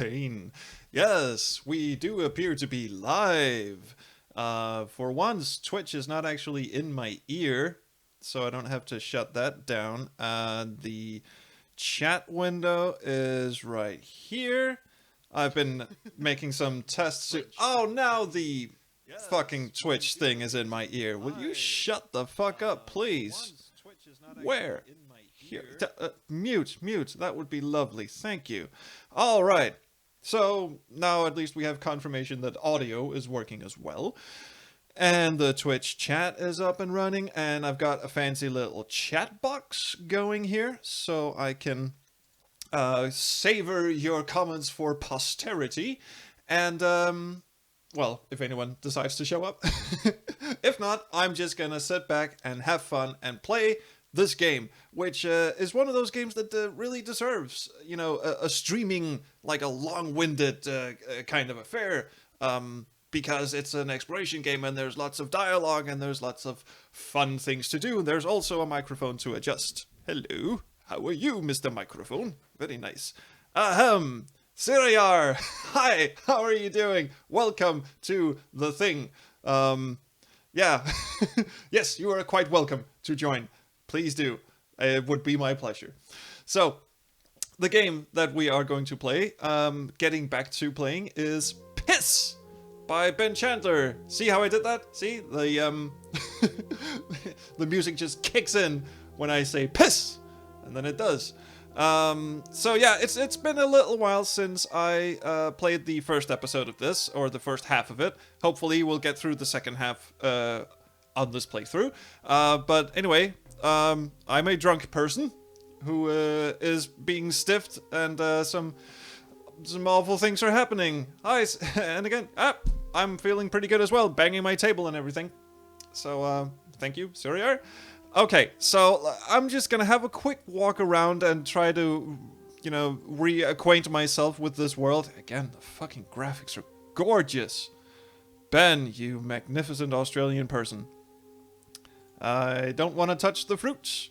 Pain. Yes, we do appear to be live. For once, Twitch is not actually in my ear, so I don't have to shut that down. The chat window is right here. I've been making some tests. Oh, now the fucking Twitch thing is in my ear. Will you shut the fuck up, please? Where? Here. Mute. That would be lovely. Thank you. All right. So now at least we have confirmation that audio is working as well. And the Twitch chat is up and running, and I've got a fancy little chat box going here so I can savor your comments for posterity. And, well, if anyone decides to show up. If not, I'm just gonna sit back and have fun and play this game, which is one of those games that really deserves, you know, a streaming, like a long-winded kind of affair, because it's an exploration game and there's lots of dialogue and there's lots of fun things to do. There's also a microphone to adjust. Hello, how are you, Mr. Microphone? Very nice. Siriar, hi, how are you doing? Welcome to the thing. Yeah, yes, you are quite welcome to join. Please do. It would be my pleasure. So, the game that we are going to play, getting back to playing, is PISS by Ben Chandler. See how I did that? See? The, the music just kicks in when I say PISS, and then it does. So yeah, it's been a little while since I played the first episode of this, or the first half of it. Hopefully we'll get through the second half on this playthrough. But anyway, I'm a drunk person who is being stiffed, and some awful things are happening. Hi, and again, I'm feeling pretty good as well, banging my table and everything. So thank you, Suriar. Okay, so I'm just gonna have a quick walk around and try to, you know, reacquaint myself with this world. Again, the fucking graphics are gorgeous. Ben, you magnificent Australian person. I don't want to touch the fruits.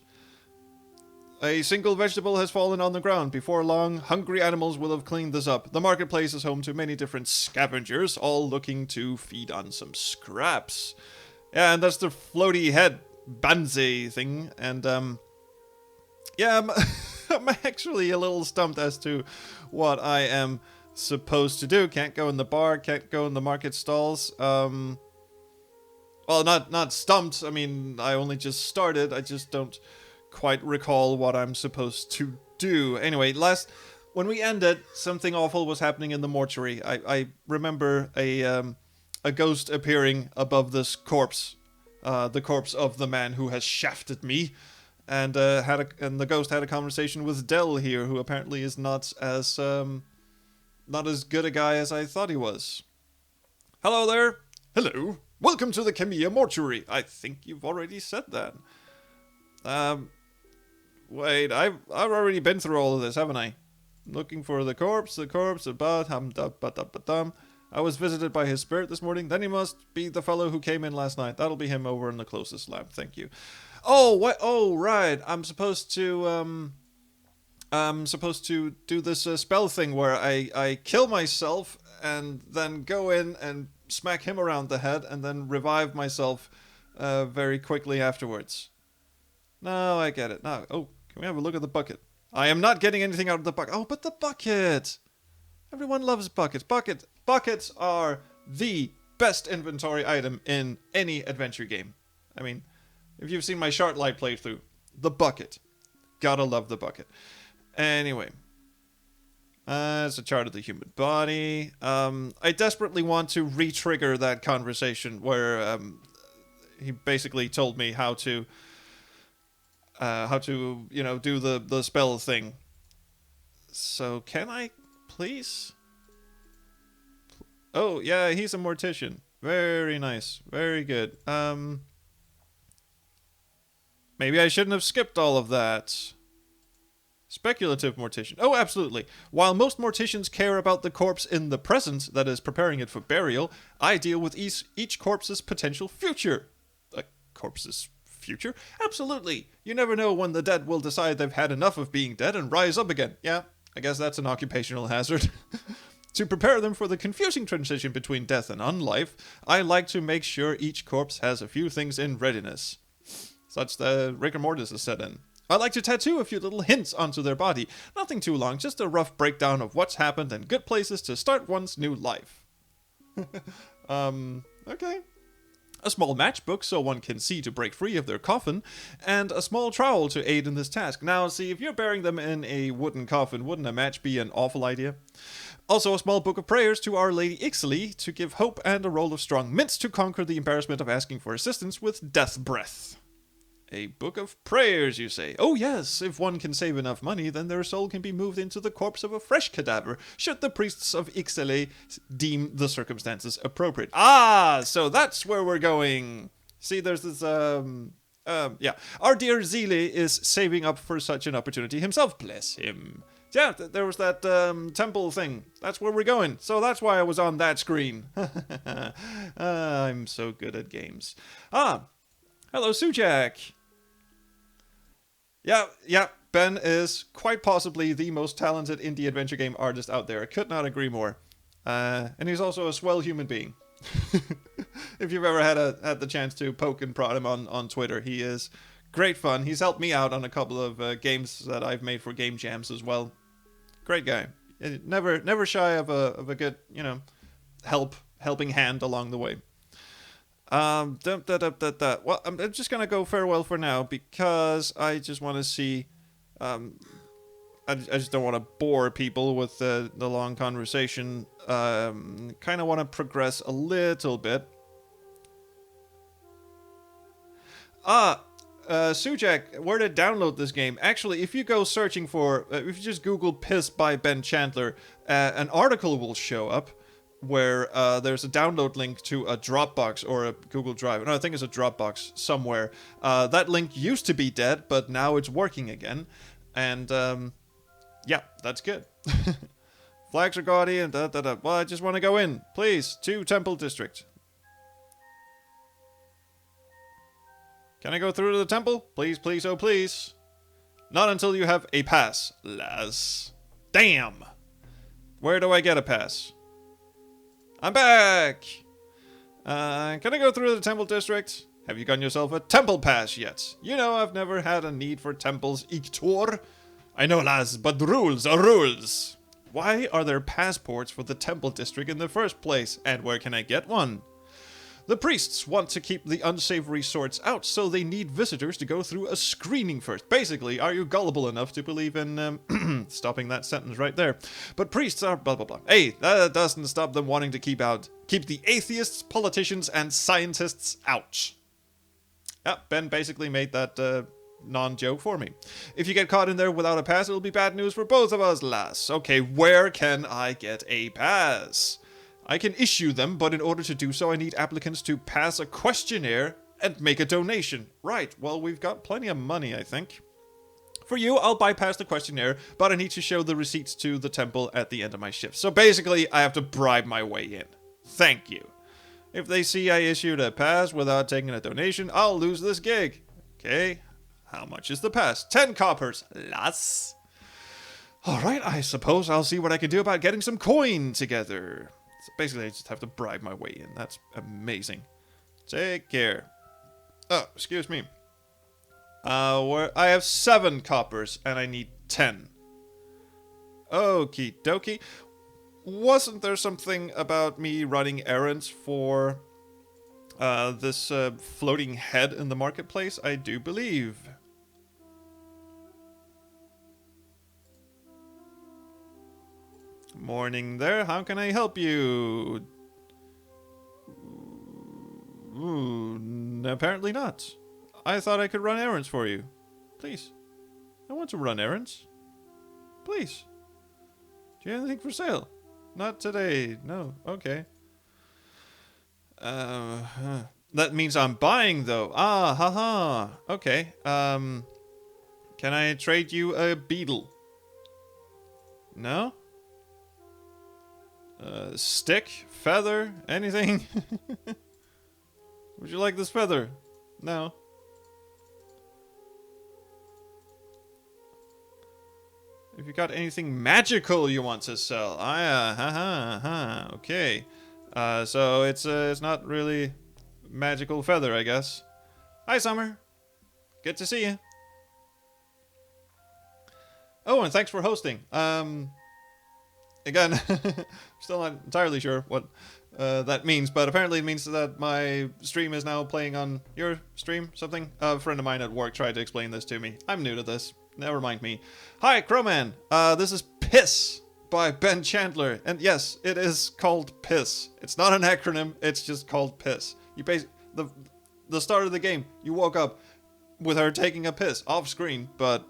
A single vegetable has fallen on the ground. Before long, hungry animals will have cleaned this up. The marketplace is home to many different scavengers, all looking to feed on some scraps. Yeah, and that's the floaty head Banzai thing, and yeah, I'm actually a little stumped as to what I am supposed to do. Can't go in the bar, can't go in the market stalls. Well, not stumped. I mean, I only just started. I just don't quite recall what I'm supposed to do. Anyway, when we ended, something awful was happening in the mortuary. I remember a ghost appearing above this corpse. The corpse of the man who has shafted me, and the ghost had a conversation with Dell here, who apparently is not as good a guy as I thought he was. Hello there. Hello. Welcome to the Kamiya mortuary. I think you've already said that. Wait, I've already been through all of this, haven't I? Looking for the corpse, I was visited by his spirit this morning. Then he must be the fellow who came in last night. That'll be him over in the closest lab. Thank you. Oh, what? Oh, right. I'm supposed to do this spell thing where I kill myself and then go in and smack him around the head and then revive myself very quickly afterwards. No, I get it. Now, oh, can we have a look at the bucket? I am not getting anything out of the bucket. Oh, but the bucket! Everyone loves buckets. Buckets are the best inventory item in any adventure game. I mean, if you've seen my Shardlight playthrough, the bucket. Gotta love the bucket. Anyway. It's a chart of the human body. I desperately want to re-trigger that conversation where he basically told me how to you know, do the spell thing. So can I please? Oh, yeah, he's a mortician. Very nice. Very good. Maybe I shouldn't have skipped all of that. Speculative mortician. Oh, absolutely. While most morticians care about the corpse in the present, that is, preparing it for burial, I deal with each corpse's potential future. A corpse's future? Absolutely. You never know when the dead will decide they've had enough of being dead and rise up again. Yeah, I guess that's an occupational hazard. To prepare them for the confusing transition between death and unlife, I like to make sure each corpse has a few things in readiness. Such that rigor mortis is set in. I like to tattoo a few little hints onto their body. Nothing too long, just a rough breakdown of what's happened and good places to start one's new life. Okay. A small matchbook so one can see to break free of their coffin, and a small trowel to aid in this task. Now, see, if you're burying them in a wooden coffin, wouldn't a match be an awful idea? Also, a small book of prayers to Our Lady Ixaly to give hope, and a roll of strong mints to conquer the embarrassment of asking for assistance with death breath. A book of prayers, you say? Oh yes, if one can save enough money, then their soul can be moved into the corpse of a fresh cadaver, should the priests of Ixaly deem the circumstances appropriate. Ah, so that's where we're going. See, there's this, yeah. Our dear Zili is saving up for such an opportunity himself, bless him. Yeah, there was that, temple thing. That's where we're going. So that's why I was on that screen. I'm so good at games. Ah, hello, Sujak. Yeah, Ben is quite possibly the most talented indie adventure game artist out there. I could not agree more. And he's also a swell human being. If you've ever had the chance to poke and prod him on Twitter, he is great fun. He's helped me out on a couple of games that I've made for game jams as well. Great guy. Never shy of a good, helping hand along the way. Well, I'm just gonna go farewell for now because I just want to see. I just don't want to bore people with the long conversation. Kind of want to progress a little bit. Sujak, where to download this game? Actually, if you go searching for, if you just Google "Piss" by Ben Chandler, an article will show up where there's a download link to a Dropbox or a Google Drive. No, I think it's a Dropbox somewhere. That link used to be dead, but now it's working again. And, yeah, that's good. Flags are gaudy and da-da-da. Well, I just want to go in. Please, to Temple District. Can I go through to the temple? Please, please, oh please. Not until you have a pass, lass. Damn! Where do I get a pass? I'm back! Can I go through the temple district? Have you gotten yourself a temple pass yet? You know, I've never had a need for temples, Iktor. I know, lass, but rules are rules. Why are there passports for the temple district in the first place? And where can I get one? The priests want to keep the unsavory sorts out, so they need visitors to go through a screening first. Basically, are you gullible enough to believe in, stopping that sentence right there. But priests are blah blah blah. Hey, that doesn't stop them wanting to keep the atheists, politicians, and scientists out. Yeah, Ben basically made that, non-joke for me. If you get caught in there without a pass, it'll be bad news for both of us, lass. Okay, where can I get a pass? I can issue them, but in order to do so, I need applicants to pass a questionnaire and make a donation. Right, well, we've got plenty of money, I think. For you, I'll bypass the questionnaire, but I need to show the receipts to the temple at the end of my shift. So basically, I have to bribe my way in. Thank you. If they see I issued a pass without taking a donation, I'll lose this gig. Okay, how much is the pass? 10 coppers, lass. Alright, I suppose I'll see what I can do about getting some coin together. So basically, I just have to bribe my way in. That's amazing. Take care. Oh, excuse me. I have 7 coppers, and I need 10. Okie dokie. Wasn't there something about me running errands for this floating head in the marketplace? I do believe. Morning there, how can I help you? Apparently not. I thought I could run errands for you. Please. I want to run errands. Please. Do you have anything for sale? Not today. No. Okay. That means I'm buying, though. Ah, haha. Okay. Can I trade you a beetle? No? Stick? Feather? Anything? Would you like this feather? No. you got anything magical you want to sell? Okay. So it's not really magical feather, I guess. Hi, Summer. Good to see you. Oh, and thanks for hosting. Again, still not entirely sure what that means, but apparently it means that my stream is now playing on your stream, something. A friend of mine at work tried to explain this to me. I'm new to this. Never mind me. Hi, Crowman. This is PISS by Ben Chandler, and yes, it is called PISS. It's not an acronym. It's just called PISS. You the start of the game, you woke up with her taking a piss off screen, but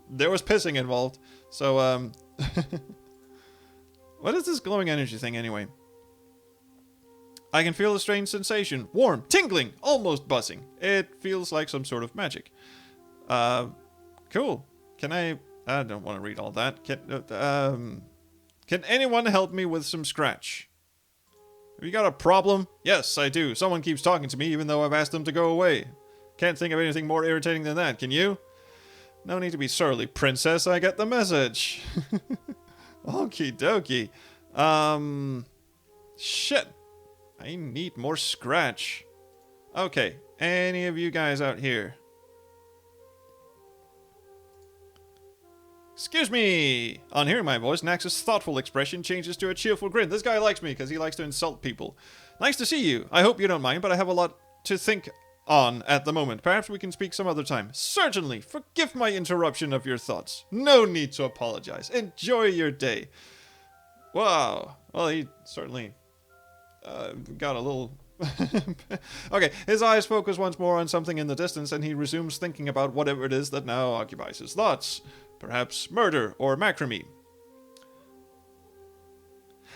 there was pissing involved. So what is this glowing energy thing anyway? I can feel a strange sensation. Warm, tingling, almost buzzing. It feels like some sort of magic. Cool. Can I don't want to read all that. Can anyone help me with some scratch? Have you got a problem? Yes, I do. Someone keeps talking to me even though I've asked them to go away. Can't think of anything more irritating than that, can you? No need to be surly, princess. I get the message. Okie dokie. Shit. I need more scratch. Okay, any of you guys out here? Excuse me! On hearing my voice, Nax's thoughtful expression changes to a cheerful grin. This guy likes me because he likes to insult people. Nice to see you. I hope you don't mind, but I have a lot to think on at the moment. Perhaps we can speak some other time. Certainly. Forgive my interruption of your thoughts. No need to apologize. Enjoy your day. Wow. Well, he certainly got a little... Okay, his eyes focus once more on something in the distance, and he resumes thinking about whatever it is that now occupies his thoughts. Perhaps murder or macrame.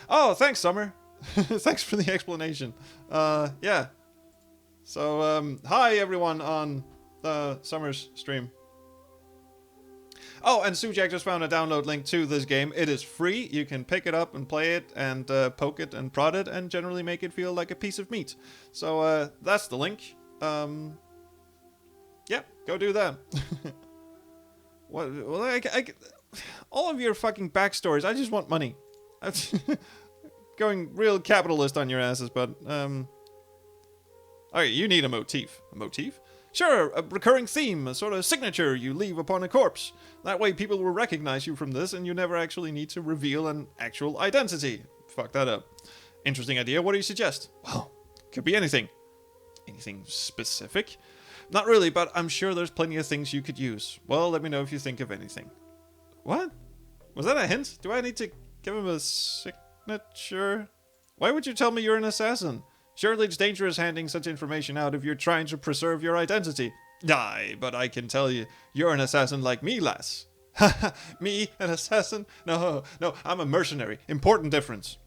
Oh, thanks, Summer. Thanks for the explanation. Yeah. So, hi everyone on Summer's stream. Oh, and Sujak just found a download link to this game. It is free. You can pick it up and play it and poke it and prod it and generally make it feel like a piece of meat. So, that's the link. Yeah, go do that. What? Well, all of your fucking backstories. I just want money. Going real capitalist on your asses, but okay, you need a motif. A motif? Sure, a recurring theme, a sort of signature you leave upon a corpse. That way, people will recognize you from this, and you never actually need to reveal an actual identity. Fuck that up. Interesting idea. What do you suggest? Well, could be anything. Anything specific? Not really, but I'm sure there's plenty of things you could use. Well, let me know if you think of anything. What? Was that a hint? Do I need to give him a signature? Why would you tell me you're an assassin? Surely it's dangerous handing such information out if you're trying to preserve your identity. Aye, but I can tell you, you're an assassin like me, lass. Haha, me, an assassin? No, I'm a mercenary. Important difference.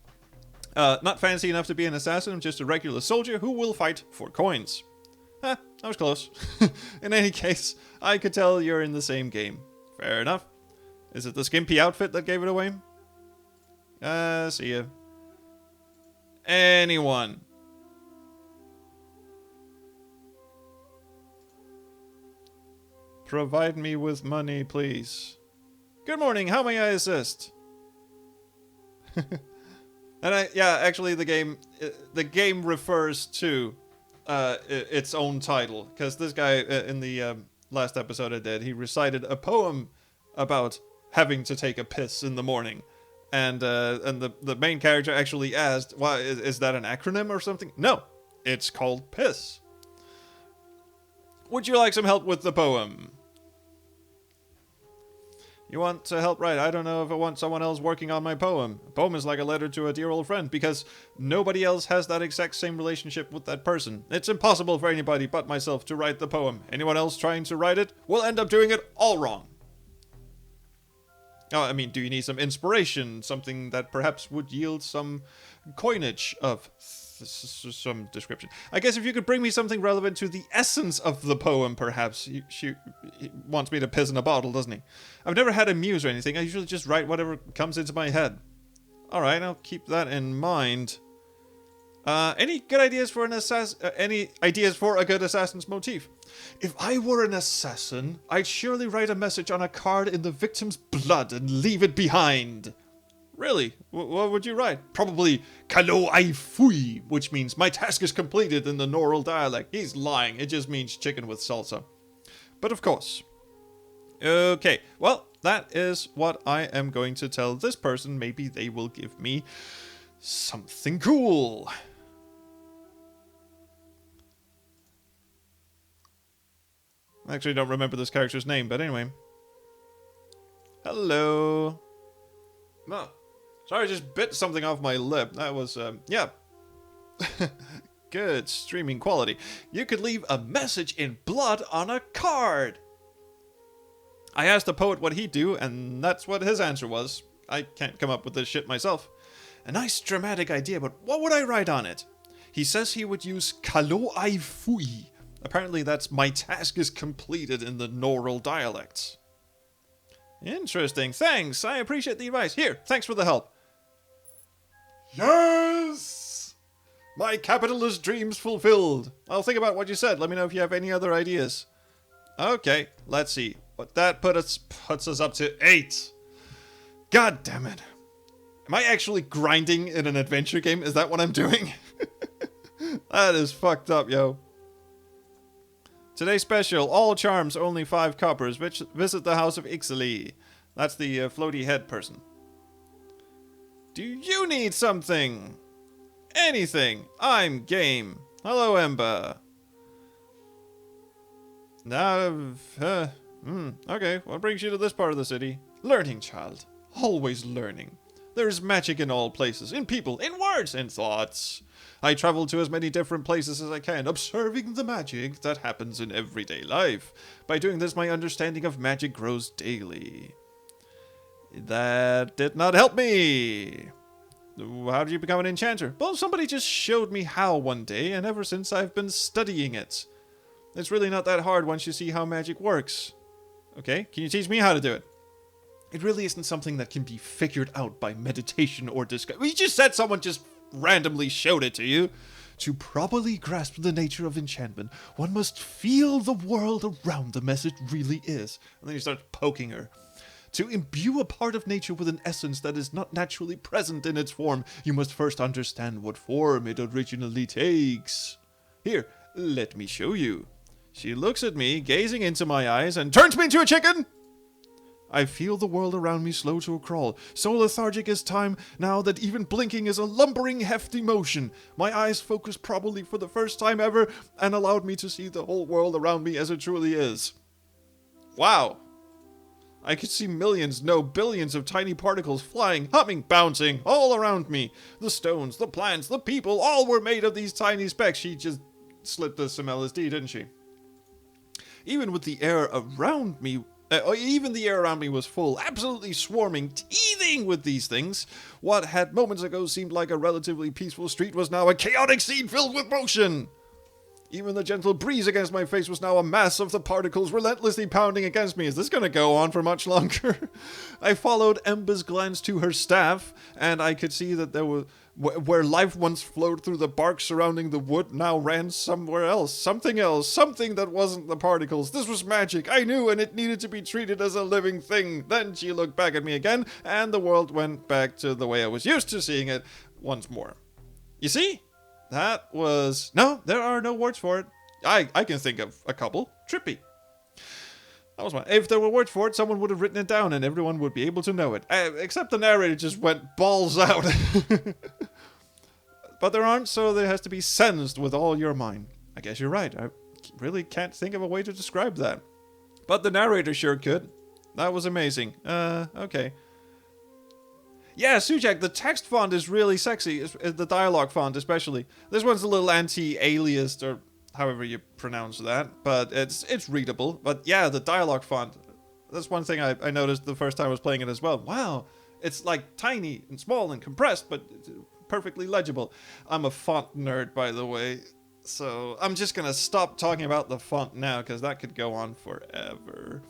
Not fancy enough to be an assassin, I'm just a regular soldier who will fight for coins. That was close. In any case, I could tell you're in the same game. Fair enough. Is it the skimpy outfit that gave it away? See ya. Anyone? Provide me with money, please. Good morning, how may I assist? And actually the game refers to its own title, because this guy in the last episode I did, he recited a poem about having to take a piss in the morning, and the main character actually asked, "Why is that an acronym or something?" No, it's called PISS. Would you like some help with the poem? You want to help write? I don't know if I want someone else working on my poem. A poem is like a letter to a dear old friend, because nobody else has that exact same relationship with that person. It's impossible for anybody but myself to write the poem. Anyone else trying to write it will end up doing it all wrong. Oh, I mean, do you need some inspiration? Something that perhaps would yield some coinage of some description. I guess if you could bring me something relevant to the essence of the poem, perhaps. He wants me to piss in a bottle, doesn't he? I've never had a muse or anything. I usually just write whatever comes into my head. Alright, I'll keep that in mind. Any good ideas for any ideas for a good assassin's motif? If I were an assassin, I'd surely write a message on a card in the victim's blood and leave it behind. Really? What would you write? Probably "Kalo ai fui," which means "my task is completed" in the Noral dialect. He's lying. It just means chicken with salsa. But of course. Okay, well, that is what I am going to tell this person. Maybe they will give me something cool. I actually don't remember this character's name, but anyway. Hello. No. Sorry, I just bit something off my lip. That was, yeah. Good streaming quality. You could leave a message in blood on a card. I asked the poet what he'd do, and that's what his answer was. I can't come up with this shit myself. A nice dramatic idea, but what would I write on it? He says he would use "Kalo ai fui." Apparently that's "my task is completed" in the Noral dialects. Interesting. Thanks. I appreciate the advice. Here, thanks for the help. Yes! My capitalist dreams fulfilled. I'll think about what you said. Let me know if you have any other ideas. Okay, let's see. But that puts us up to 8. God damn it. Am I actually grinding in an adventure game? Is that what I'm doing? That is fucked up, yo. Today's special, all charms, only 5 coppers. Visit the house of Ixaly. That's the floaty head person. Do you need something? Anything. I'm game. Hello, Ember. Now, okay, what brings you to this part of the city? Learning, child. Always learning. There's magic in all places, in people, in words, in thoughts. I travel to as many different places as I can, observing the magic that happens in everyday life. By doing this, my understanding of magic grows daily. That did not help me. How did you become an enchanter? Well, somebody just showed me how one day, and ever since I've been studying it. It's really not that hard once you see how magic works. Okay, can you teach me how to do it? It really isn't something that can be figured out by meditation or discussion. You just said someone just randomly showed it to you. To properly grasp the nature of enchantment, one must feel the world around them as it really is. And then you start poking her. To imbue a part of nature with an essence that is not naturally present in its form, you must first understand what form it originally takes. Here, let me show you. She looks at me, gazing into my eyes, and turns me into a chicken! I feel the world around me slow to a crawl, so lethargic is time now that even blinking is a lumbering, hefty motion. My eyes focused probably for the first time ever and allowed me to see the whole world around me as it truly is. Wow. I could see millions, no, billions of tiny particles flying, humming, bouncing, all around me. The stones, the plants, the people, all were made of these tiny specks. She just slipped us some LSD, didn't she? Even the air around me was full, absolutely swarming, teeming with these things. What had moments ago seemed like a relatively peaceful street was now a chaotic scene filled with motion. Even the gentle breeze against my face was now a mass of the particles relentlessly pounding against me. Is this going to go on for much longer? I followed Ember's glance to her staff, and I could see that there were where life once flowed through the bark surrounding the wood now ran somewhere else, something that wasn't the particles. This was magic, I knew, and it needed to be treated as a living thing. Then she looked back at me again, and the world went back to the way I was used to seeing it once more. You see? That was... No, there are no words for it. I can think of a couple. Trippy. That was one. If there were words for it, someone would have written it down and everyone would be able to know it. Except the narrator just went balls out. But there aren't, so there has to be sensed with all your mind. I guess you're right. I really can't think of a way to describe that. But the narrator sure could. That was amazing. Okay. Yeah, Sujak, the text font is really sexy. The dialogue font especially. This one's a little anti-aliased, or however you pronounce that. But it's readable. But yeah, the dialogue font. That's one thing I noticed the first time I was playing it as well. Wow. It's like tiny and small and compressed, but perfectly legible. I'm a font nerd, by the way. So I'm just going to stop talking about the font now, because that could go on forever.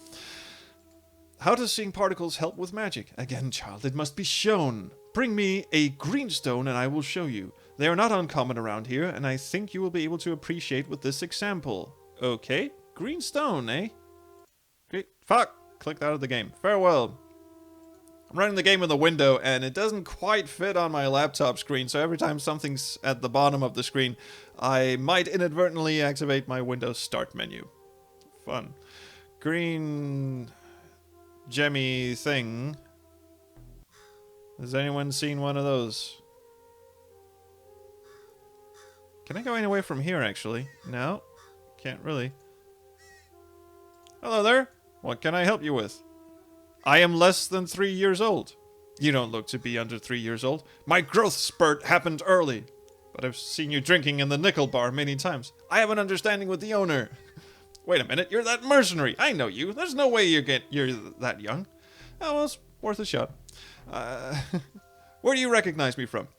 How does seeing particles help with magic? Again, child, it must be shown. Bring me a green stone and I will show you. They are not uncommon around here, and I think you will be able to appreciate with this example. Okay, green stone, eh? Great. Fuck! Clicked out of the game. Farewell. I'm running the game in the window, and it doesn't quite fit on my laptop screen, so every time something's at the bottom of the screen, I might inadvertently activate my Windows Start menu. Fun. Green... gemmy thing. Has anyone seen one of those? Can I go anywhere from here, actually? No. Can't really. Hello there. What can I help you with? I am less than 3 years old. You don't look to be under 3 years old. My growth spurt happened early. But I've seen you drinking in the nickel bar many times. I have an understanding with the owner. Wait a minute, you're that mercenary. I know you. There's no way you're that young. Oh, well, it's worth a shot. Where do you recognize me from?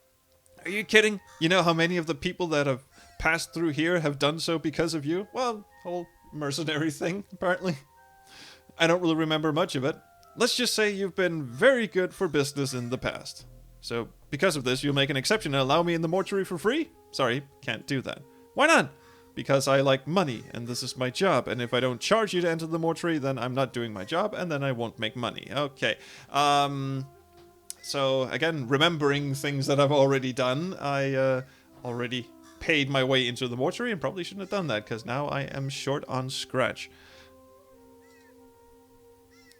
Are you kidding? You know how many of the people that have passed through here have done so because of you? Well, whole mercenary thing, apparently. I don't really remember much of it. Let's just say you've been very good for business in the past. So, because of this, you'll make an exception and allow me in the mortuary for free? Sorry, can't do that. Why not? Because I like money, and this is my job, and if I don't charge you to enter the mortuary, then I'm not doing my job, and then I won't make money. Okay. So, again, remembering things that I've already done, I already paid my way into the mortuary and probably shouldn't have done that, because now I am short on scratch.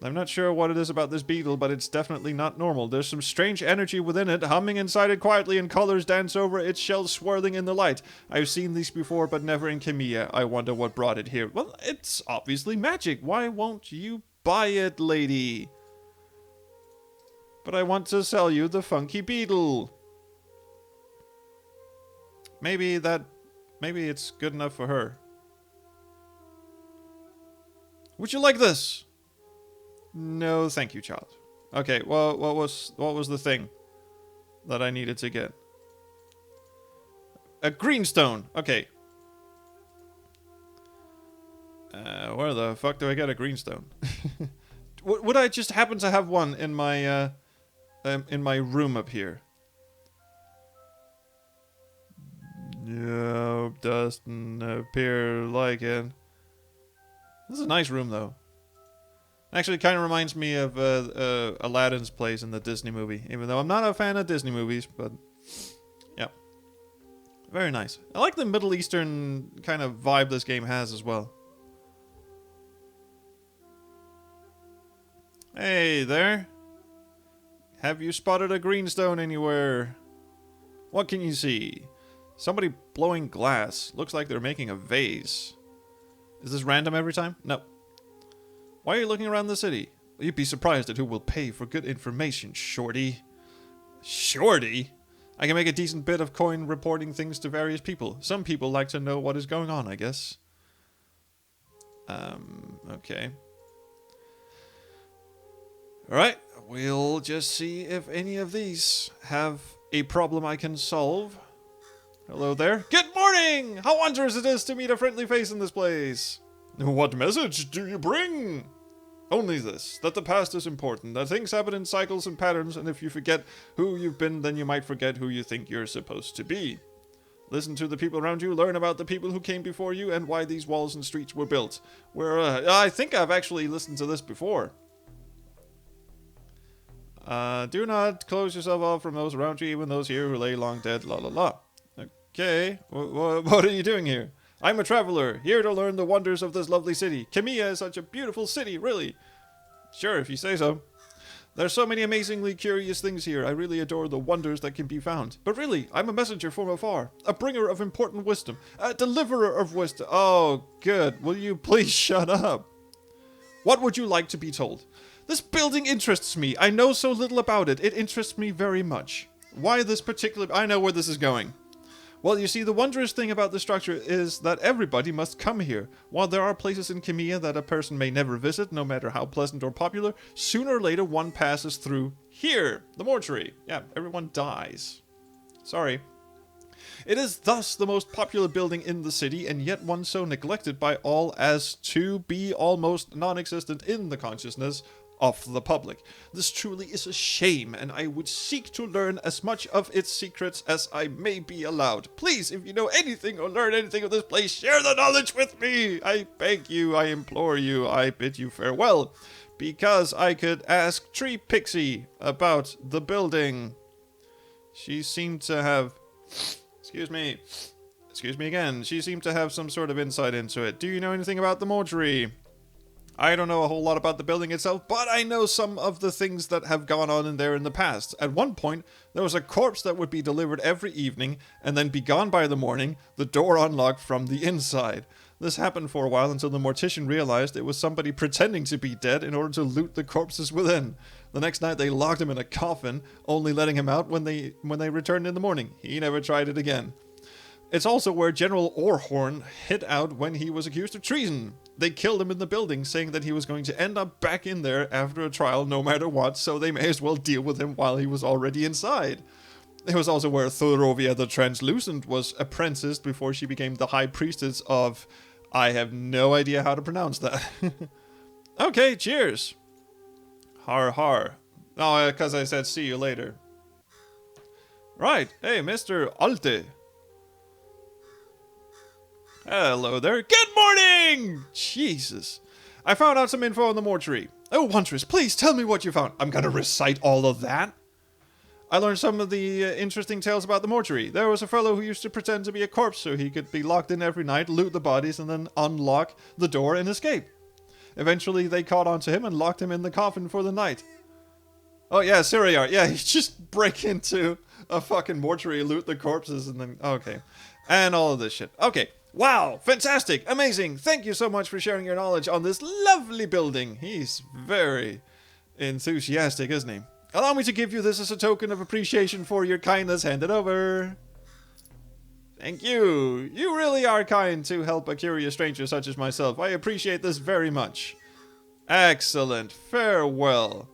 I'm not sure what it is about this beetle, but it's definitely not normal. There's some strange energy within it, humming inside it quietly, and colors dance over its shells swirling in the light. I've seen these before, but never in Kamiya. I wonder what brought it here. Well, it's obviously magic. Why won't you buy it, lady? But I want to sell you the funky beetle. Maybe it's good enough for her. Would you like this? No, thank you, child. Okay, well, what was the thing that I needed to get? A greenstone. Okay. Where the fuck do I get a greenstone? Would I just happen to have one in my room up here? No, doesn't appear like it. This is a nice room, though. Actually, it kind of reminds me of Aladdin's place in the Disney movie. Even though I'm not a fan of Disney movies, but yeah. Very nice. I like the Middle Eastern kind of vibe this game has as well. Hey there. Have you spotted a greenstone anywhere? What can you see? Somebody blowing glass. Looks like they're making a vase. Is this random every time? No. Why are you looking around the city? You'd be surprised at who will pay for good information, shorty. Shorty? I can make a decent bit of coin reporting things to various people. Some people like to know what is going on, I guess. Okay. Alright, we'll just see if any of these have a problem I can solve. Hello there. Good morning! How wondrous it is to meet a friendly face in this place. What message do you bring? Only this, that the past is important, that things happen in cycles and patterns, and if you forget who you've been, then you might forget who you think you're supposed to be. Listen to the people around you, learn about the people who came before you, and why these walls and streets were built. I think I've actually listened to this before. Do not close yourself off from those around you, even those here who lay long dead, la la la. Okay, what are you doing here? I'm a traveler, here to learn the wonders of this lovely city. Kamiya is such a beautiful city, really. Sure, if you say so. There's so many amazingly curious things here. I really adore the wonders that can be found. But really, I'm a messenger from afar. A bringer of important wisdom. A deliverer of wisdom. Oh, good. Will you please shut up? What would you like to be told? This building interests me. I know so little about it. It interests me very much. Why this particular... I know where this is going. Well, you see, the wondrous thing about the structure is that everybody must come here. While there are places in Kamiya that a person may never visit, no matter how pleasant or popular, sooner or later one passes through here, the mortuary. Yeah, everyone dies. Sorry. It is thus the most popular building in the city, and yet one so neglected by all as to be almost non-existent in the consciousness of the public. This truly is a shame, and I would seek to learn as much of its secrets as I may be allowed. Please, if you know anything or learn anything of this place, share the knowledge with me. I beg you, I implore you, I bid you farewell, because I could ask Tree Pixie about the building. She seemed to have... Excuse me again. She seemed to have some sort of insight into it. Do you know anything about the mortuary? I don't know a whole lot about the building itself, but I know some of the things that have gone on in there in the past. At one point, there was a corpse that would be delivered every evening and then be gone by the morning, the door unlocked from the inside. This happened for a while until the mortician realized it was somebody pretending to be dead in order to loot the corpses within. The next night they locked him in a coffin, only letting him out when they returned in the morning. He never tried it again. It's also where General Orhorn hid out when he was accused of treason. They killed him in the building, saying that he was going to end up back in there after a trial no matter what, so they may as well deal with him while he was already inside. It was also where Thorovia the Translucent was apprenticed before she became the High Priestess of... I have no idea how to pronounce that. Okay, cheers. Har har. Oh, because I said see you later. Right, hey, Mr. Alte. Hello there. Good morning! Jesus. I found out some info on the mortuary. Oh, Huntress, please tell me what you found. I'm gonna recite all of that. I learned some of the interesting tales about the mortuary. There was a fellow who used to pretend to be a corpse so he could be locked in every night, loot the bodies, and then unlock the door and escape. Eventually, they caught on to him and locked him in the coffin for the night. Oh, yeah, Siriar. Yeah, you just break into a fucking mortuary, loot the corpses, and then... Okay. And all of this shit. Okay. Wow. Fantastic. Amazing. Thank you so much for sharing your knowledge on this lovely building. He's very enthusiastic, isn't he? Allow me to give you this as a token of appreciation for your kindness. Hand it over. Thank you. You really are kind to help a curious stranger such as myself. I appreciate this very much. Excellent. Farewell.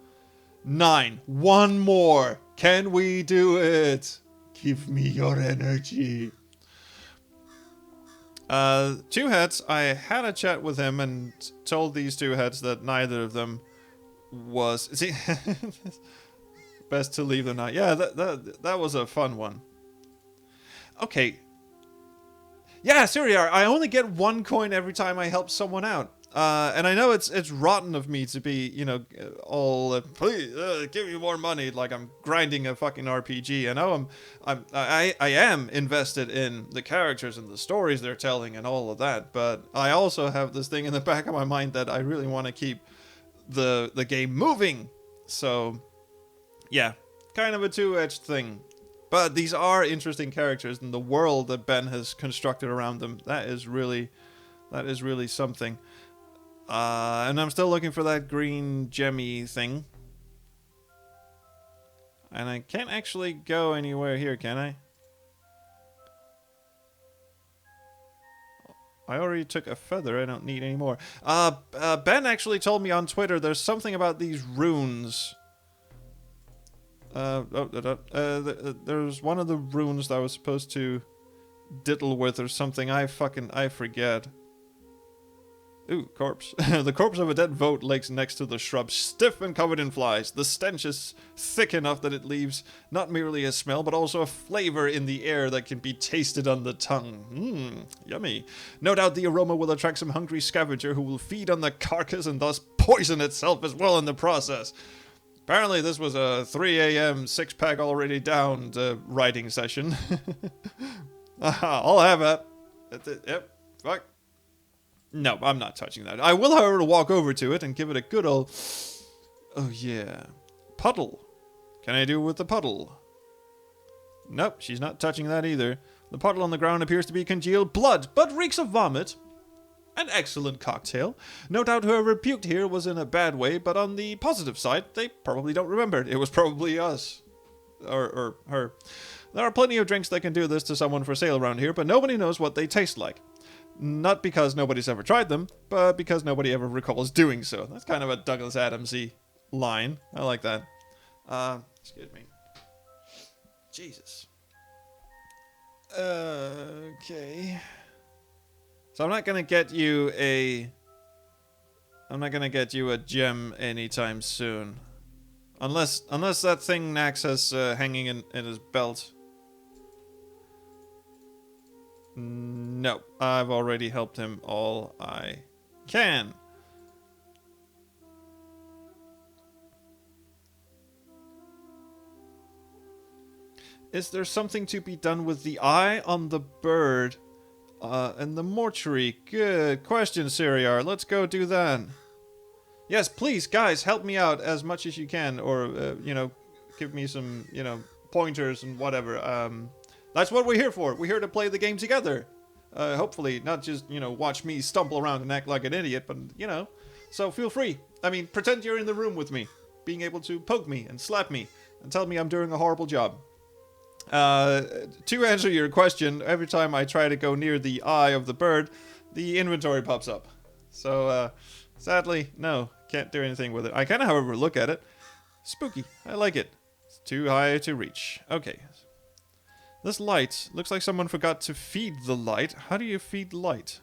9. One more. Can we do it? Give me your energy. Two heads. I had a chat with him and told these two heads that neither of them was... See... Best to leave them out. Yeah, that was a fun one. Okay. Yeah, Siriar, I only get 1 coin every time I help someone out. And I know it's rotten of me to be, you know, all please give me more money, like I'm grinding a fucking RPG. I know I am invested in the characters and the stories they're telling and all of that, but I also have this thing in the back of my mind that I really want to keep the game moving. So yeah, kind of a two-edged thing. But these are interesting characters, and the world that Ben has constructed around them, that is really something. And I'm still looking for that green gemmy thing. And I can't actually go anywhere here, can I? I already took a feather, I don't need any more. Ben actually told me on Twitter there's something about these runes. There's one of the runes that I was supposed to diddle with or something. I forget. Ooh, corpse. The corpse of a dead vote lays next to the shrub, stiff and covered in flies. The stench is thick enough that it leaves not merely a smell, but also a flavor in the air that can be tasted on the tongue. Yummy. No doubt the aroma will attract some hungry scavenger who will feed on the carcass and thus poison itself as well in the process. Apparently this was a 3 a.m. six-pack already downed writing session. I'll have it. Yep. Fuck. No, I'm not touching that. I will, however, walk over to it and give it a good old... Oh, yeah. Puddle. Can I do with the puddle? Nope, she's not touching that either. The puddle on the ground appears to be congealed blood, but reeks of vomit. An excellent cocktail. No doubt whoever puked here was in a bad way, but on the positive side, they probably don't remember. It was probably us. Or her. There are plenty of drinks that can do this to someone for sale around here, but nobody knows what they taste like. Not because nobody's ever tried them, but because nobody ever recalls doing so. That's kind of a Douglas Adams-y line. I like that. Excuse me. Jesus. Okay. So I'm not going to get you a I'm not gonna get you a gem anytime soon. Unless that thing Nax has hanging in his belt. No, I've already helped him all I can. Is there something to be done with the eye on the bird in the mortuary? Good question, Siriar. Let's go do that. Yes, please, guys, help me out as much as you can, or, you know, give me some, you know, pointers and whatever. That's what we're here for. We're here to play the game together. Hopefully, not just, you know, watch me stumble around and act like an idiot, but, you know. So feel free. I mean, pretend you're in the room with me, being able to poke me and slap me and tell me I'm doing a horrible job. To answer your question, every time I try to go near the eye of the bird, the inventory pops up. So, sadly, no, can't do anything with it. I can, however, look at it. Spooky. I like it. It's too high to reach. Okay. This light, looks like someone forgot to feed the light. How do you feed light?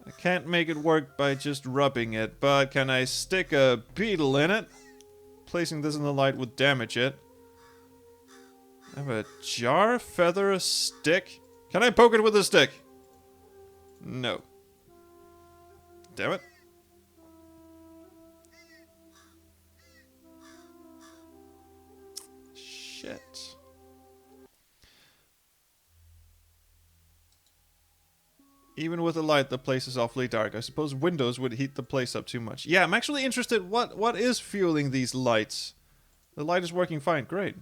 I can't make it work by just rubbing it, but can I stick a beetle in it? Placing this in the light would damage it. I have a jar, feather, a stick. Can I poke it with a stick? No. Damn it. Shit. Even with the light, the place is awfully dark. I suppose windows would heat the place up too much. Yeah, I'm actually interested. What is fueling these lights? The light is working fine. Great.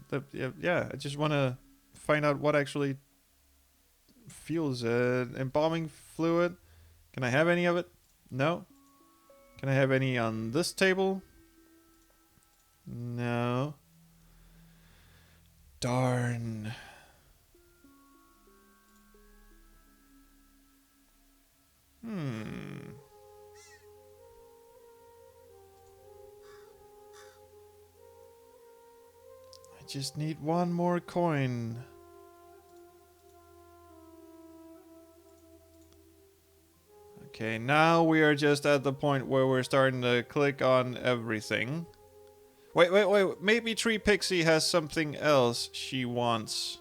Yeah, I just want to find out what actually fuels it. Embalming fluid. Can I have any of it? No. Can I have any on this table? No. Darn. I just need one more coin. Okay, now we are just at the point where we're starting to click on everything. Wait. Maybe Tree Pixie has something else she wants.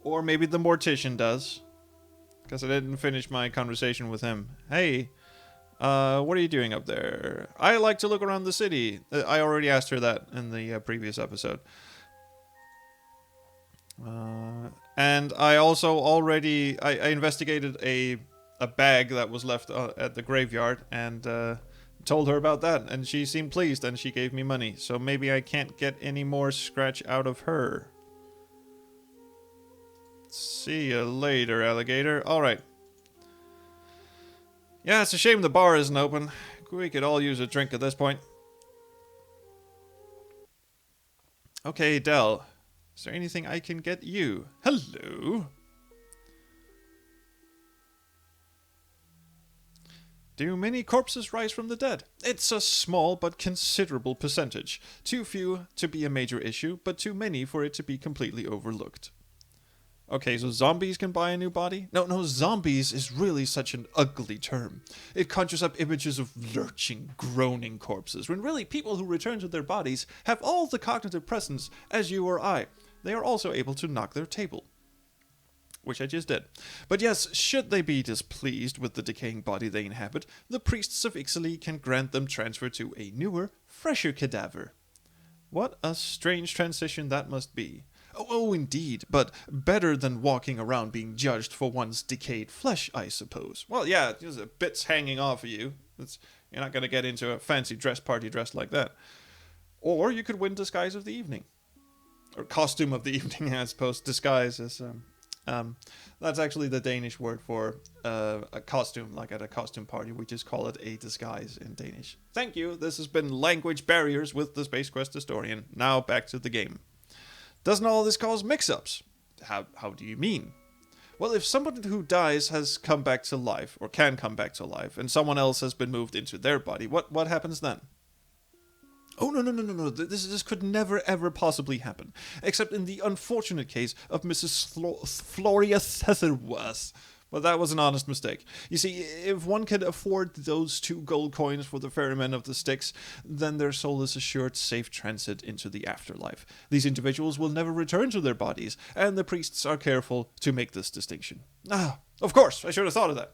Or maybe the Mortician does. Because I didn't finish my conversation with him. Hey, what are you doing up there? I like to look around the city. I already asked her that in the previous episode. And I also already... I investigated a bag that was left at the graveyard and told her about that. And she seemed pleased and she gave me money. So maybe I can't get any more scratch out of her. See you later, alligator. Alright. Yeah, it's a shame the bar isn't open. We could all use a drink at this point. Okay, Del. Is there anything I can get you? Hello? Do many corpses rise from the dead? It's a small but considerable percentage. Too few to be a major issue, but too many for it to be completely overlooked. Okay, so zombies can buy a new body? No, zombies is really such an ugly term. It conjures up images of lurching, groaning corpses, when really people who return to their bodies have all the cognitive presence as you or I. They are also able to knock their table. Which I just did. But yes, should they be displeased with the decaying body they inhabit, the priests of Ixaly can grant them transfer to a newer, fresher cadaver. What a strange transition that must be. Oh, indeed, but better than walking around being judged for one's decayed flesh, I suppose. Well, yeah, there's bits hanging off of you. You're not going to get into a fancy dress party dressed like that. Or you could win Disguise of the Evening. Or Costume of the Evening, I suppose. Disguise is... that's actually the Danish word for a costume, like at a costume party. We just call it a disguise in Danish. Thank you. This has been Language Barriers with the Space Quest Historian. Now back to the game. Doesn't all this cause mix-ups? How do you mean? Well, if someone who dies has come back to life, or can come back to life, and someone else has been moved into their body, what happens then? Oh, no. This could never, ever possibly happen. Except in the unfortunate case of Mrs. Floria Thitherworth. But that was an honest mistake. You see, if one could afford those 2 gold coins for the ferrymen of the Styx, then their soul is assured safe transit into the afterlife. These individuals will never return to their bodies, and the priests are careful to make this distinction. Ah, of course, I should have thought of that.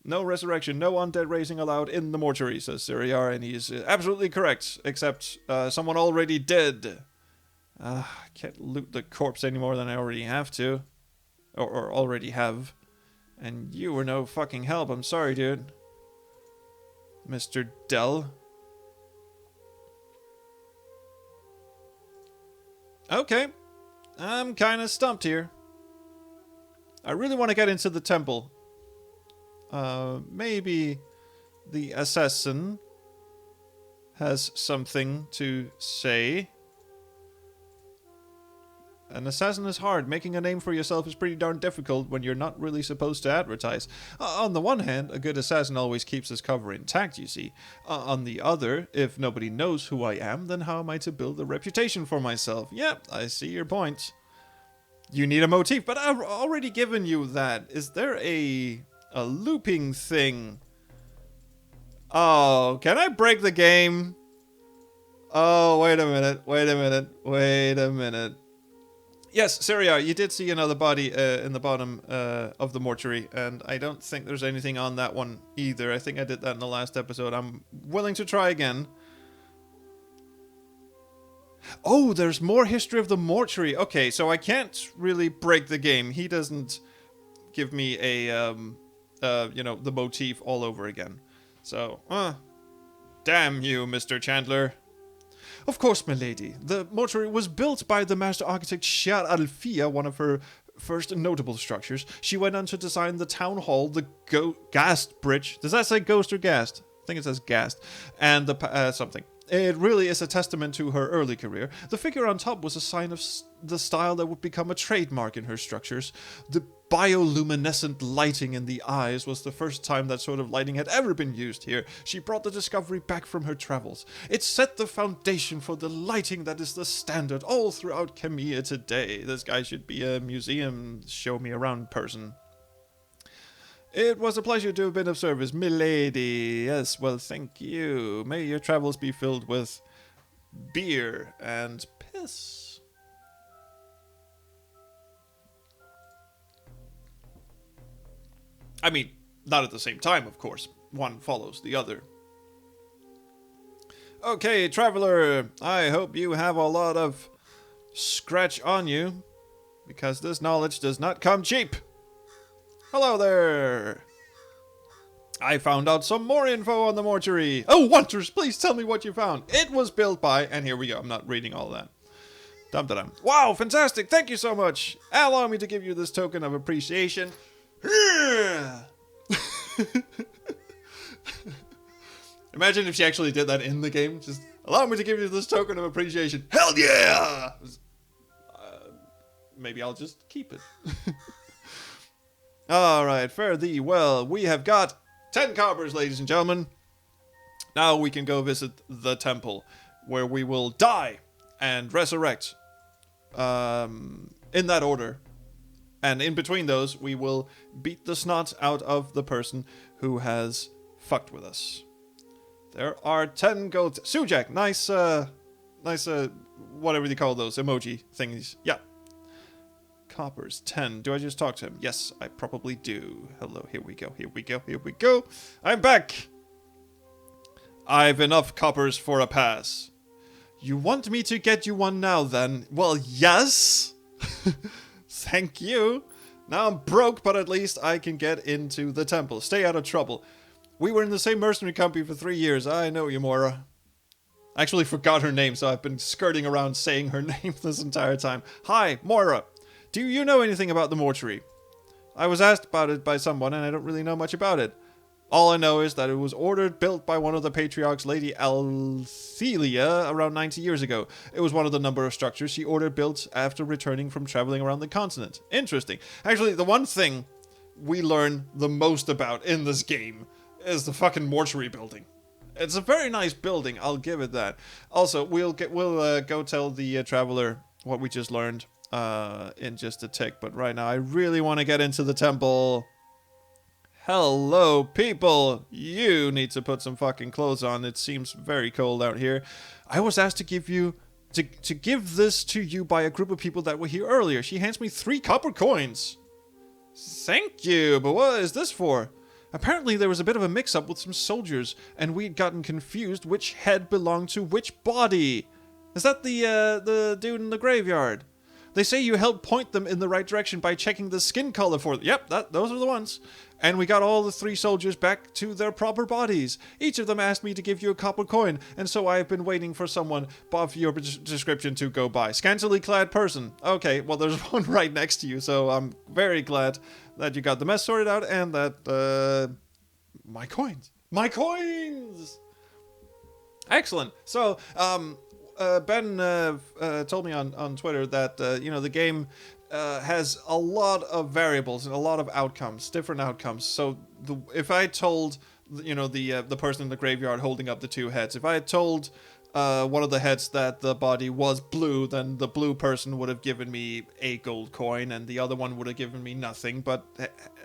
No resurrection, no undead raising allowed in the mortuary, says Siriar, and he is absolutely correct, except someone already dead. I can't loot the corpse any more than I already have to. Or already have. And you were no fucking help, I'm sorry, dude. Mr. Dell. Okay. I'm kinda stumped here. I really want to get into the temple. Maybe the assassin has something to say. An assassin is hard. Making a name for yourself is pretty darn difficult when you're not really supposed to advertise. On the one hand, a good assassin always keeps his cover intact, you see. On the other, if nobody knows who I am, then how am I to build a reputation for myself? Yep, I see your point. You need a motif, but I've already given you that. Is there a looping thing? Oh, can I break the game? Oh, wait a minute. Yes, Syria, you did see another body in the bottom of the mortuary, and I don't think there's anything on that one either. I think I did that in the last episode. I'm willing to try again. Oh, there's more history of the mortuary. Okay, so I can't really break the game. He doesn't give me a, the motif all over again. So, damn you, Mr. Chandler. Of course, my lady. The mortuary was built by the master architect Shar Alfia, one of her first notable structures. She went on to design the town hall, the Ghast bridge. Does that say ghost or ghast? I think it says ghast. And the something. It really is a testament to her early career. The figure on top was a sign of the style that would become a trademark in her structures. The bioluminescent lighting in the eyes was the first time that sort of lighting had ever been used here. She brought the discovery back from her travels. It set the foundation for the lighting that is the standard all throughout Kemia today. This guy should be a museum show-me-around person. It was a pleasure to have been of service, milady. Yes, well, thank you. May your travels be filled with beer and piss. I mean, not at the same time, of course. One follows the other. Okay, traveler, I hope you have a lot of scratch on you, because this knowledge does not come cheap. Hello there! I found out some more info on the mortuary. Oh, Wonders, please tell me what you found. It was built by, and here we go, I'm not reading all that. Dum-da-dum. Wow, fantastic, thank you so much. Allow me to give you this token of appreciation. Imagine if she actually did that in the game. Just, allow me to give you this token of appreciation. Hell yeah! Maybe I'll just keep it. Alright, fare thee well. We have got 10 coppers, ladies and gentlemen. Now we can go visit the temple, where we will die and resurrect. In that order. And in between those, we will beat the snot out of the person who has fucked with us. There are 10 gold... Sujak, nice, whatever you call those, emoji thingies. Yeah. Coppers, 10. Do I just talk to him? Yes, I probably do. Hello, here we go. I'm back! I've enough coppers for a pass. You want me to get you one now, then? Well, yes! Thank you. Now I'm broke, but at least I can get into the temple. Stay out of trouble. We were in the same mercenary company for 3 years. I know you, Moira. I actually forgot her name, so I've been skirting around saying her name this entire time. Hi, Moira. Do you know anything about the mortuary? I was asked about it by someone, and I don't really know much about it. All I know is that it was built by one of the patriarchs, Lady Althelia, around 90 years ago. It was one of the number of structures she ordered built after returning from traveling around the continent. Interesting. Actually, the one thing we learn the most about in this game is the fucking mortuary building. It's a very nice building, I'll give it that. Also, we'll go tell the traveler what we just learned. in just a tick. But right now, I really want to get into the temple. Hello, people. You need to put some fucking clothes on. It seems very cold out here. I was asked to give you... To give this to you by a group of people that were here earlier. She hands me 3 copper coins. Thank you, but what is this for? Apparently there was a bit of a mix-up with some soldiers, and we'd gotten confused which head belonged to which body. Is that the dude in the graveyard? They say you help point them in the right direction by checking the skin color for them. Yep, those are the ones. And we got all the 3 soldiers back to their proper bodies. Each of them asked me to give you a copper coin, and so I've been waiting for someone of your description to go by. Scantily clad person. Okay, well there's one right next to you, so I'm very glad that you got the mess sorted out and that, my coins. My coins! Excellent. So, Ben told me on Twitter that, the game has a lot of variables and a lot of outcomes, different outcomes. So if I told, the person in the graveyard holding up the 2 heads, if I had told one of the heads that the body was blue, then the blue person would have given me a gold coin and the other one would have given me nothing. But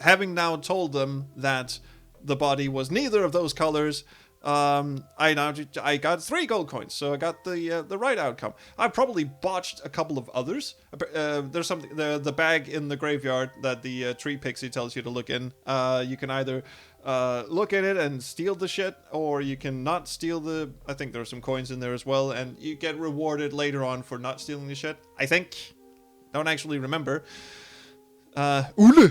having now told them that the body was neither of those colors, I got 3 gold coins, so I got the right outcome. I probably botched a couple of others. There's something the bag in the graveyard that the tree pixie tells you to look in. You can either look in it and steal the shit, or you can not steal the. I think there are some coins in there as well, and you get rewarded later on for not stealing the shit. I think. Don't actually remember. Ule.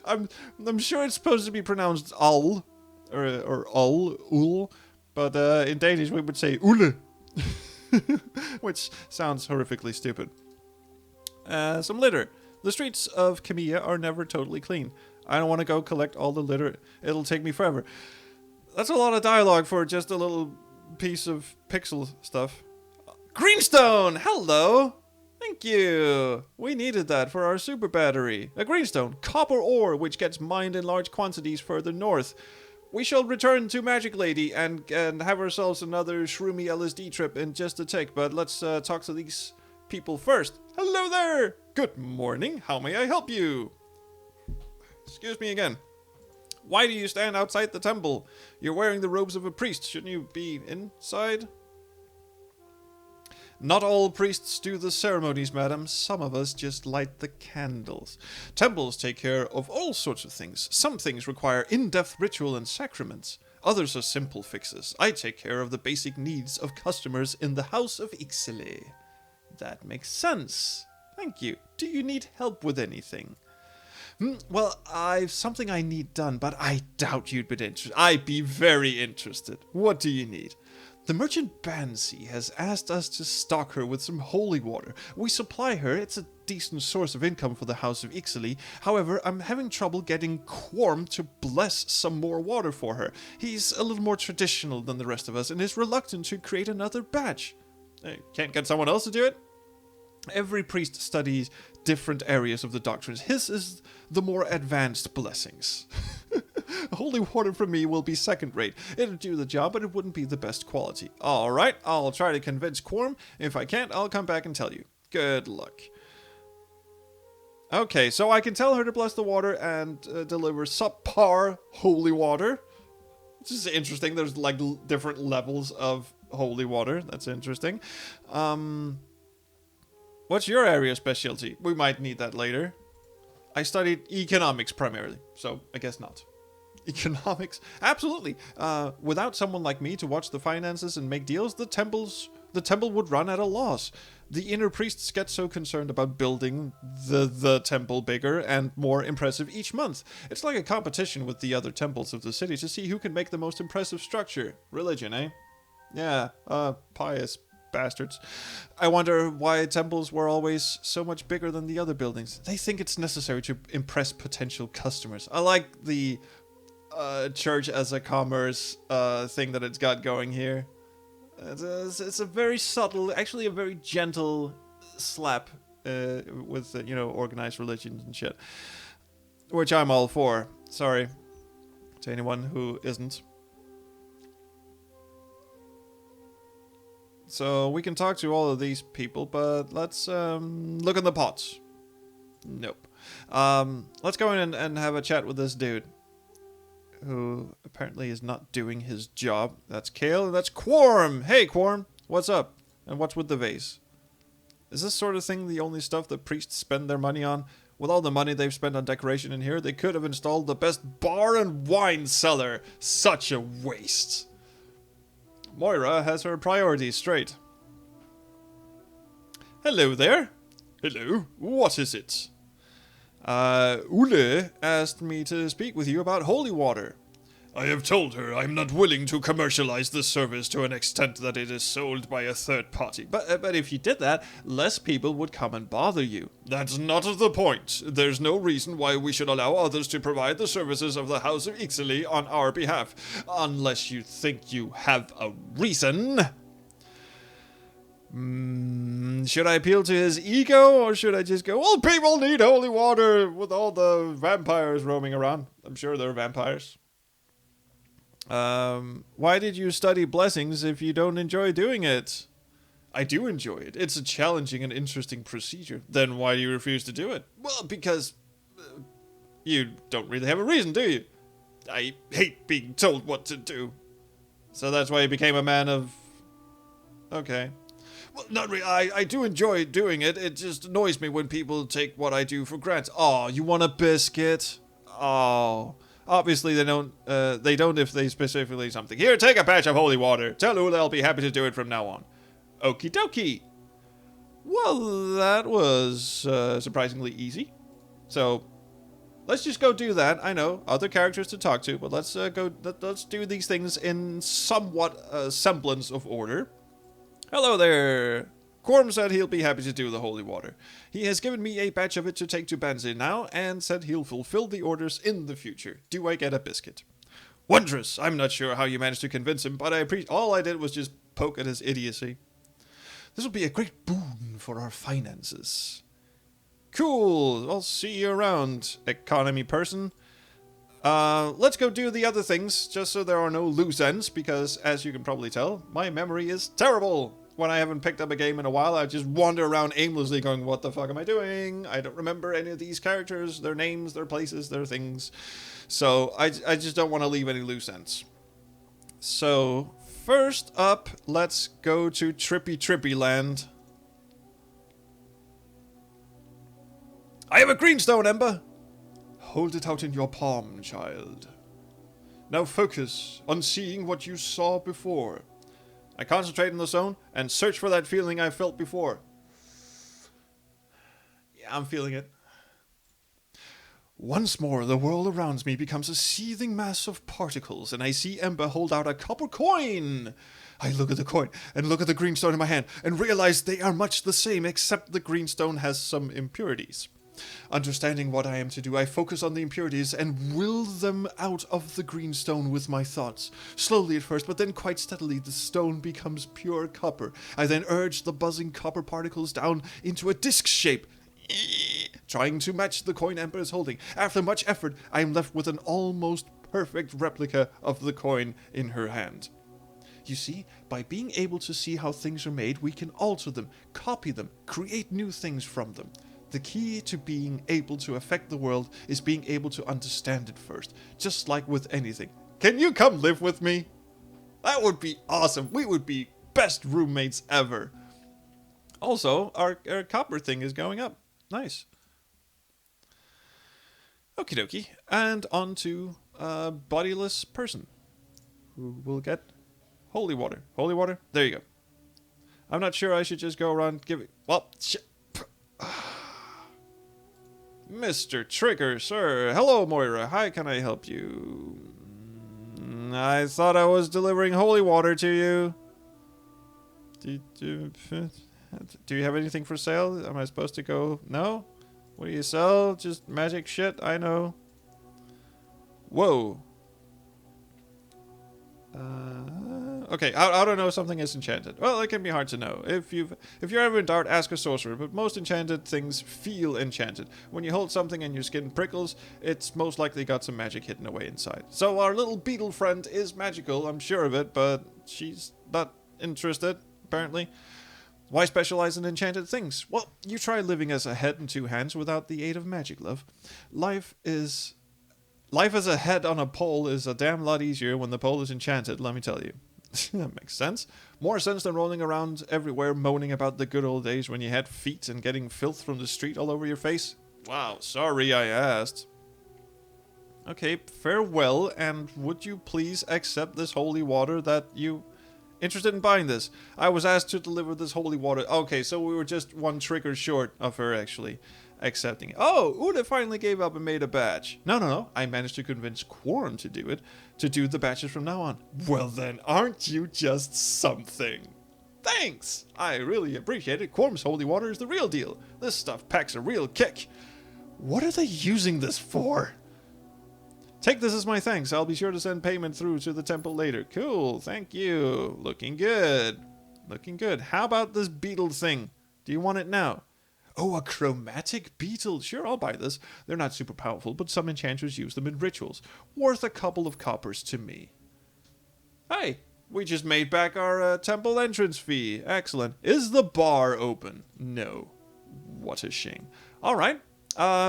I'm sure it's supposed to be pronounced ul, or ul, but in Danish we would say ule, which sounds horrifically stupid. Some litter. The streets of Kamiya are never totally clean. I don't want to go collect all the litter. It'll take me forever. That's a lot of dialogue for just a little piece of pixel stuff. Greenstone! Hello! Thank you! We needed that for our super battery. A greenstone, copper ore, which gets mined in large quantities further north. We shall return to Magic Lady and have ourselves another shroomy LSD trip in just a tick, but let's talk to these people first. Hello there! Good morning, how may I help you? Excuse me again. Why do you stand outside the temple? You're wearing the robes of a priest, shouldn't you be inside? Not all priests do the ceremonies, madam. Some of us just light the candles. Temples take care of all sorts of things. Some things require in-depth ritual and sacraments. Others are simple fixes. I take care of the basic needs of customers in the House of Ixaly. That makes sense. Thank you. Do you need help with anything? Well, I've something I need done, but I doubt you'd be interested. I'd be very interested. What do you need? The merchant Bansi has asked us to stock her with some holy water. We supply her. It's a decent source of income for the House of Ixaly. However, I'm having trouble getting Quorm to bless some more water for her. He's a little more traditional than the rest of us and is reluctant to create another batch. Can't get someone else to do it? Every priest studies different areas of the doctrines. His is the more advanced blessings. Holy water from me will be second rate. It'll do the job, but it wouldn't be the best quality. Alright, I'll try to convince Quorum. If I can't, I'll come back and tell you. Good luck. Okay, so I can tell her to bless the water and deliver subpar holy water. This is interesting. There's like different levels of holy water. That's interesting. What's your area of specialty? We might need that later. I studied economics primarily, so I guess not. Economics? Absolutely. Without someone like me to watch the finances and make deals, the temple would run at a loss. The inner priests get so concerned about building the temple bigger and more impressive each month. It's like a competition with the other temples of the city to see who can make the most impressive structure. Religion, eh? Yeah, pious bastards. I wonder why temples were always so much bigger than the other buildings. They think it's necessary to impress potential customers. I like the church as a commerce thing that it's got going here. It's a very subtle, actually a very gentle slap with, organized religions and shit. Which I'm all for. Sorry to anyone who isn't. So we can talk to all of these people, but let's look in the pots. Nope. Let's go in and have a chat with this dude, who apparently is not doing his job. That's Kale, and that's Quorum. Hey, Quorum, what's up? And what's with the vase? Is this sort of thing the only stuff that priests spend their money on? With all the money they've spent on decoration in here, they could have installed the best bar and wine cellar. Such a waste. Moira has her priorities straight. Hello there. Hello. What is it? Ule asked me to speak with you about holy water. I have told her I'm not willing to commercialize this service to an extent that it is sold by a third party. But if you did that, less people would come and bother you. That's not the point. There's no reason why we should allow others to provide the services of the House of Ixaly on our behalf. Unless you think you have a reason. Should I appeal to his ego, or should I just go, well, people need holy water with all the vampires roaming around? I'm sure they're vampires. Why did you study blessings if you don't enjoy doing it? I do enjoy it. It's a challenging and interesting procedure. Then why do you refuse to do it? Well, because you don't really have a reason, do you? I hate being told what to do. So that's why you became a man of... Okay. Well, not really. I do enjoy doing it. It just annoys me when people take what I do for granted. Oh, you want a biscuit? Oh... Obviously, they don't if they specifically something. Here, take a patch of holy water. Tell Ula I'll be happy to do it from now on. Okie dokie. Well, that was surprisingly easy. So, let's just go do that. I know, other characters to talk to, but let's do these things in somewhat semblance of order. Hello there. Quorum said he'll be happy to do the holy water. He has given me a batch of it to take to Banzai now, and said he'll fulfill the orders in the future. Do I get a biscuit? Wondrous! I'm not sure how you managed to convince him, but all I did was just poke at his idiocy. This will be a great boon for our finances. Cool! I'll see you around, economy person. Let's go do the other things, just so there are no loose ends, because, as you can probably tell, my memory is terrible. When I haven't picked up a game in a while, I just wander around aimlessly going, what the fuck am I doing? I don't remember any of these characters, their names, their places, their things. So, I just don't want to leave any loose ends. So, first up, let's go to Trippy Land. I have a greenstone, Ember! Hold it out in your palm, child. Now focus on seeing what you saw before. I concentrate on the zone and search for that feeling I felt before. Yeah, I'm feeling it. Once more, the world around me becomes a seething mass of particles, and I see Ember hold out a copper coin. I look at the coin and look at the greenstone in my hand and realize they are much the same, except the greenstone has some impurities. Understanding what I am to do, I focus on the impurities and will them out of the greenstone with my thoughts. Slowly at first, but then quite steadily, the stone becomes pure copper. I then urge the buzzing copper particles down into a disc shape, trying to match the coin Ember is holding. After much effort, I am left with an almost perfect replica of the coin in her hand. You see, by being able to see how things are made, we can alter them, copy them, create new things from them. The key to being able to affect the world is being able to understand it first, just like with anything. Can you come live with me? That would be awesome. We would be best roommates ever. Also, our copper thing is going up. Nice. Okie dokie. And on to a bodiless person who will get holy water. Holy water? There you go. I'm not sure I should just go around giving... Well, Mr. Trigger, sir. Hello, Moira. How can I help you? I thought I was delivering holy water to you. Do you have anything for sale? Am I supposed to go? No? What do you sell? Just magic shit? I know. Whoa. Okay, I don't know if something is enchanted. Well, it can be hard to know. If you're ever in doubt, ask a sorcerer, but most enchanted things feel enchanted. When you hold something and your skin prickles, it's most likely got some magic hidden away inside. So our little beetle friend is magical, I'm sure of it, but she's not interested. apparently. Why specialize in enchanted things? Well, you try living as a head and two hands without the aid of magic, love. Life as a head on a pole is a damn lot easier when the pole is enchanted, let me tell you. That makes sense. More sense than rolling around everywhere moaning about the good old days when you had feet and getting filth from the street all over your face. Wow, sorry I asked. Okay, farewell, and would you please accept this holy water that you... Interested in buying this? I was asked to deliver this holy water. Okay, so we were just one trigger short of her actually accepting it. Oh, Uda finally gave up and made a batch. No. I managed to convince Quorum to do it, to do the batches from now on. Well then, aren't you just something? Thanks! I really appreciate it. Quorum's holy water is the real deal. This stuff packs a real kick. What are they using this for? Take this as my thanks. I'll be sure to send payment through to the temple later. Cool, thank you. Looking good. Looking good. How about this beetle thing? Do you want it now? Oh, a chromatic beetle. Sure, I'll buy this. They're not super powerful, but some enchanters use them in rituals. Worth a couple of coppers to me. Hey, we just made back our temple entrance fee. Excellent. Is the bar open? No. What a shame. All right.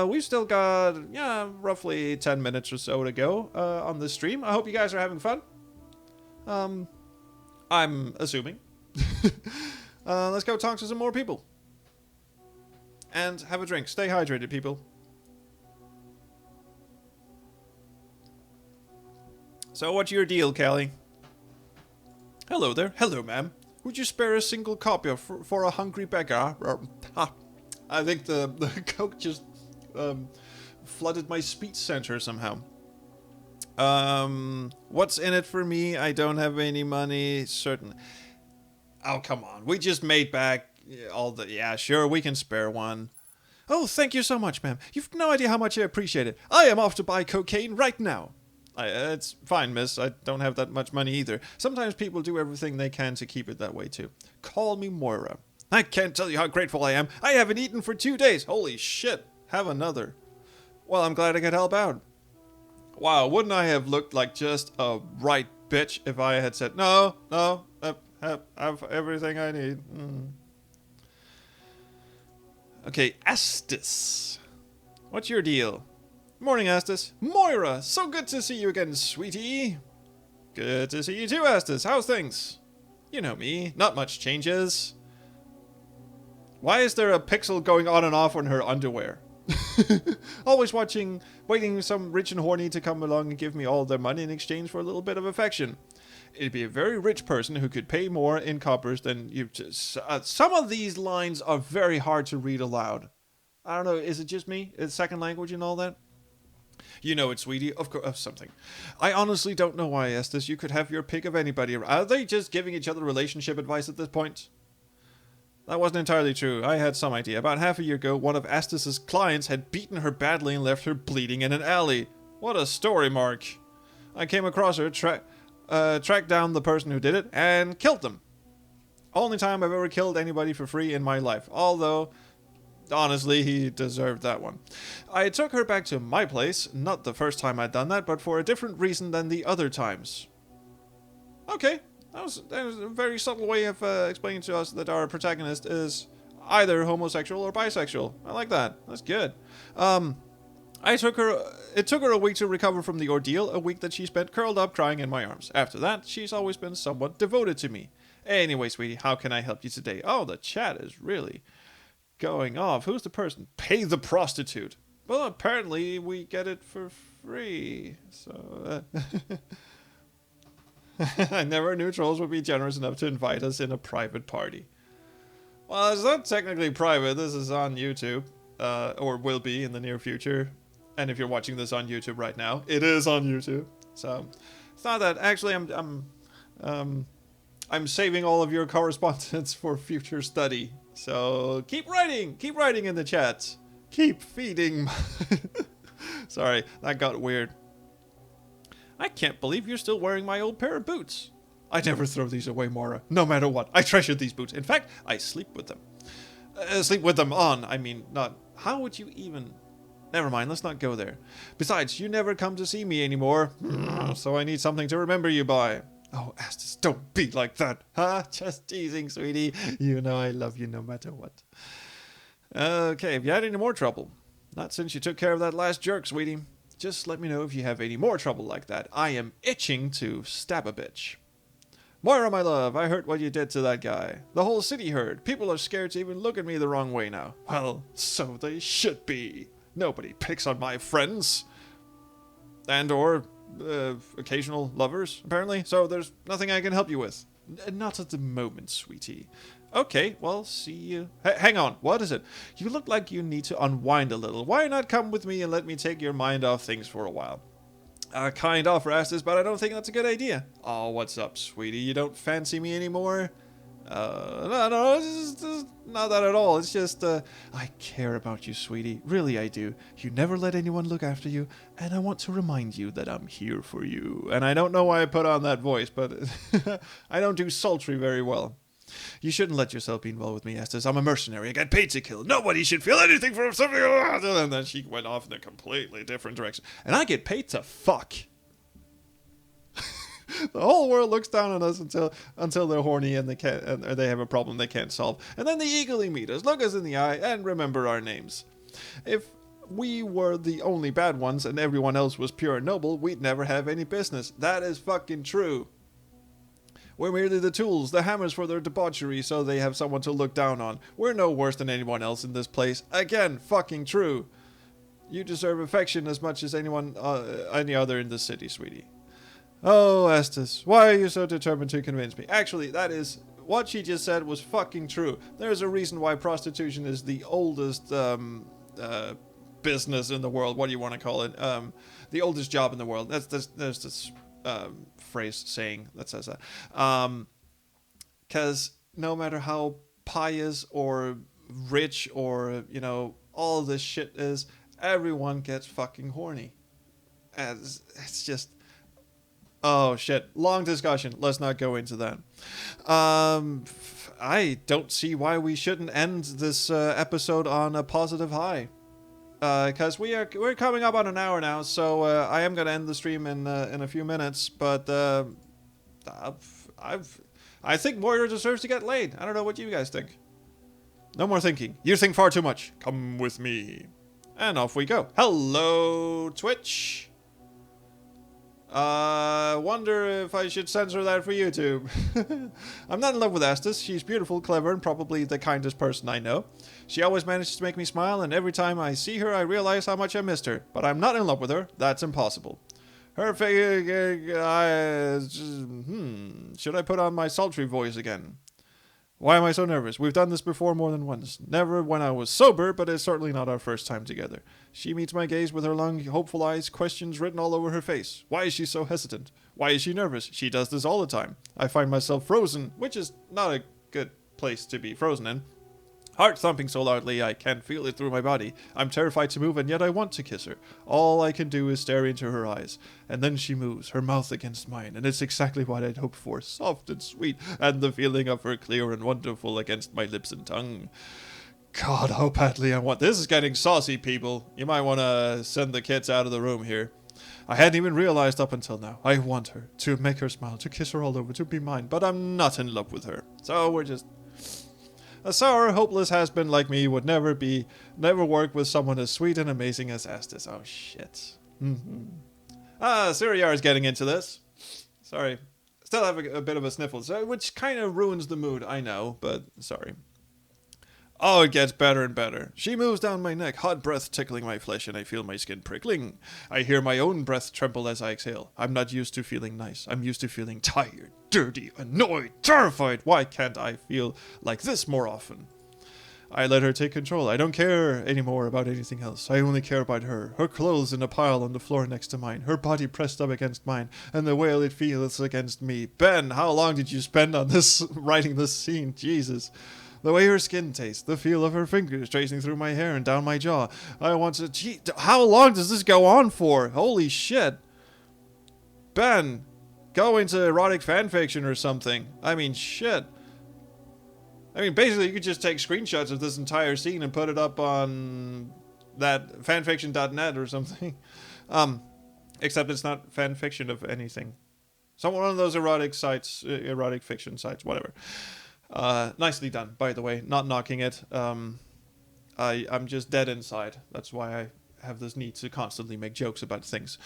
We've still got, roughly 10 minutes or so to go on this stream. I hope you guys are having fun. I'm assuming. Let's go talk to some more people. And have a drink. Stay hydrated, people. So what's your deal, Callie? Hello there. Hello, ma'am. Would you spare a single copy for a hungry beggar? I think the Coke just flooded my speech center somehow. What's in it for me? I don't have any money. Certainly. Oh, come on. We just made back all the... Yeah, sure, we can spare one. Oh, thank you so much, ma'am. You've no idea how much I appreciate it. I am off to buy cocaine right now. It's fine, miss. I don't have that much money either. Sometimes people do everything they can to keep it that way, too. Call me Moira. I can't tell you how grateful I am. I haven't eaten for 2 days. Holy shit. Have another. Well, I'm glad I could help out. Wow, wouldn't I have looked like just a right bitch if I had said, no, I have everything I need. Okay, Astis. What's your deal? Morning, Astis. Moira, so good to see you again, sweetie. Good to see you too, Astis. How's things? You know me, not much changes. Why is there a pixel going on and off on her underwear? Always waiting some rich and horny to come along and give me all their money in exchange for a little bit of affection. It'd be a very rich person who could pay more in coppers than you. Some of these lines are very hard to read aloud. I don't know, is it just me? It's second language and all that? You know it, sweetie. Of course, something. I honestly don't know why, Estes. You could have your pick of anybody. Are they just giving each other relationship advice at this point? That wasn't entirely true. I had some idea. About half a year ago, one of Astis's clients had beaten her badly and left her bleeding in an alley. What a story, Mark. I came across her, tracked down the person who did it, and killed them. Only time I've ever killed anybody for free in my life. Although, honestly, he deserved that one. I took her back to my place. Not the first time I'd done that, but for a different reason than the other times. Okay. That was a very subtle way of explaining to us that our protagonist is either homosexual or bisexual. I like that. That's good. It took her a week to recover from the ordeal, a week that she spent curled up crying in my arms. After that, she's always been somewhat devoted to me. Anyway, sweetie, how can I help you today? Oh, the chat is really going off. Who's the person? Pay the prostitute. Well, apparently we get it for free. So... I never knew trolls would be generous enough to invite us in a private party. Well, it's not technically private. This is on YouTube, or will be in the near future. And if you're watching this on YouTube right now, it is on YouTube. So it's not that. Actually, I'm saving all of your correspondence for future study. So keep writing in the chat. Keep feeding. Sorry, that got weird. I can't believe you're still wearing my old pair of boots. I never throw these away, Mora. No matter what. I treasure these boots. In fact, I sleep with them. Sleep with them on. I mean, not... How would you even... Never mind, let's not go there. Besides, you never come to see me anymore. So I need something to remember you by. Oh, Estes, don't be like that. Huh? Just teasing, sweetie. You know I love you no matter what. Okay, have you had any more trouble? Not since you took care of that last jerk, sweetie. Just let me know if you have any more trouble like that. I am itching to stab a bitch. Moira, my love, I heard what you did to that guy. The whole city heard. People are scared to even look at me the wrong way now. Well, so they should be. Nobody picks on my friends. And or occasional lovers, apparently. So there's nothing I can help you with. Not at the moment, sweetie. Okay, well, see you. Hang on, what is it? You look like you need to unwind a little. Why not come with me and let me take your mind off things for a while? Kind offer, Estes, but I don't think that's a good idea. Oh, what's up, sweetie? You don't fancy me anymore? No, it's not that at all. It's just, I care about you, sweetie. Really, I do. You never let anyone look after you, and I want to remind you that I'm here for you. And I don't know why I put on that voice, but I don't do sultry very well. You shouldn't let yourself be involved with me, Estes. I'm a mercenary. I get paid to kill. Nobody should feel anything for something. And then she went off in a completely different direction. And I get paid to fuck. The whole world looks down on us until they're horny and or they have a problem they can't solve. And then they eagerly meet us, look us in the eye, and remember our names. If we were the only bad ones and everyone else was pure and noble, we'd never have any business. That is fucking true. We're merely the tools, the hammers for their debauchery, so they have someone to look down on. We're no worse than anyone else in this place. Again, fucking true. You deserve affection as much as any other in this city, sweetie. Oh, Estes, why are you so determined to convince me? Actually, that is... What she just said was fucking true. There's a reason why prostitution is the oldest business in the world. What do you want to call it? The oldest job in the world. There's this phrase saying that says that. Because no matter how pious or rich or, you know, all this shit is, everyone gets fucking horny. As it's just... Oh, shit. Long discussion. Let's not go into that. I don't see why we shouldn't end this episode on a positive high. Because we're coming up on an hour now, so I am going to end the stream in a few minutes. But I think Moira deserves to get laid. I don't know what you guys think. No more thinking. You think far too much. Come with me. And off we go. Hello, Twitch. Wonder if I should censor that for YouTube. I'm not in love with Estes. She's beautiful, clever, and probably the kindest person I know. She always manages to make me smile, and every time I see her, I realize how much I missed her. But I'm not in love with her. That's impossible. Her should I put on my sultry voice again? Why am I so nervous? We've done this before more than once. Never when I was sober, but it's certainly not our first time together. She meets my gaze with her long, hopeful eyes, questions written all over her face. Why is she so hesitant? Why is she nervous? She does this all the time. I find myself frozen, which is not a good place to be frozen in. Heart thumping so loudly I can't feel it through my body. I'm terrified to move, and yet I want to kiss her. All I can do is stare into her eyes. And then she moves, her mouth against mine, and it's exactly what I'd hoped for. Soft and sweet, and the feeling of her clear and wonderful against my lips and tongue. God, how badly I want... This is getting saucy, people. You might want to send the kids out of the room here. I hadn't even realized up until now. I want her, to make her smile, to kiss her all over, to be mine, but I'm not in love with her. So we're just... A sour, hopeless has-been like me would never work with someone as sweet and amazing as Estes. Oh, shit. Siriar's getting into this. Sorry. Still have a bit of a sniffle, which kind of ruins the mood, I know, but sorry. Oh, it gets better and better. She moves down my neck, hot breath tickling my flesh, and I feel my skin prickling. I hear my own breath tremble as I exhale. I'm not used to feeling nice. I'm used to feeling tired, dirty, annoyed, terrified. Why can't I feel like this more often? I let her take control. I don't care anymore about anything else. I only care about her. Her clothes in a pile on the floor next to mine. Her body pressed up against mine, and the way it feels against me. Ben, how long did you spend on this, writing this scene? Jesus. The way her skin tastes, the feel of her fingers tracing through my hair and down my jaw. I want to... Gee, how long does this go on for? Holy shit. Ben, go into erotic fanfiction or something. I mean, shit. I mean, basically, you could just take screenshots of this entire scene and put it up on that fanfiction.net or something. Except it's not fanfiction of anything. Some one of those erotic sites, erotic fiction sites, whatever. Nicely done, by the way. Not knocking it. I'm just dead inside. That's why I have this need to constantly make jokes about things.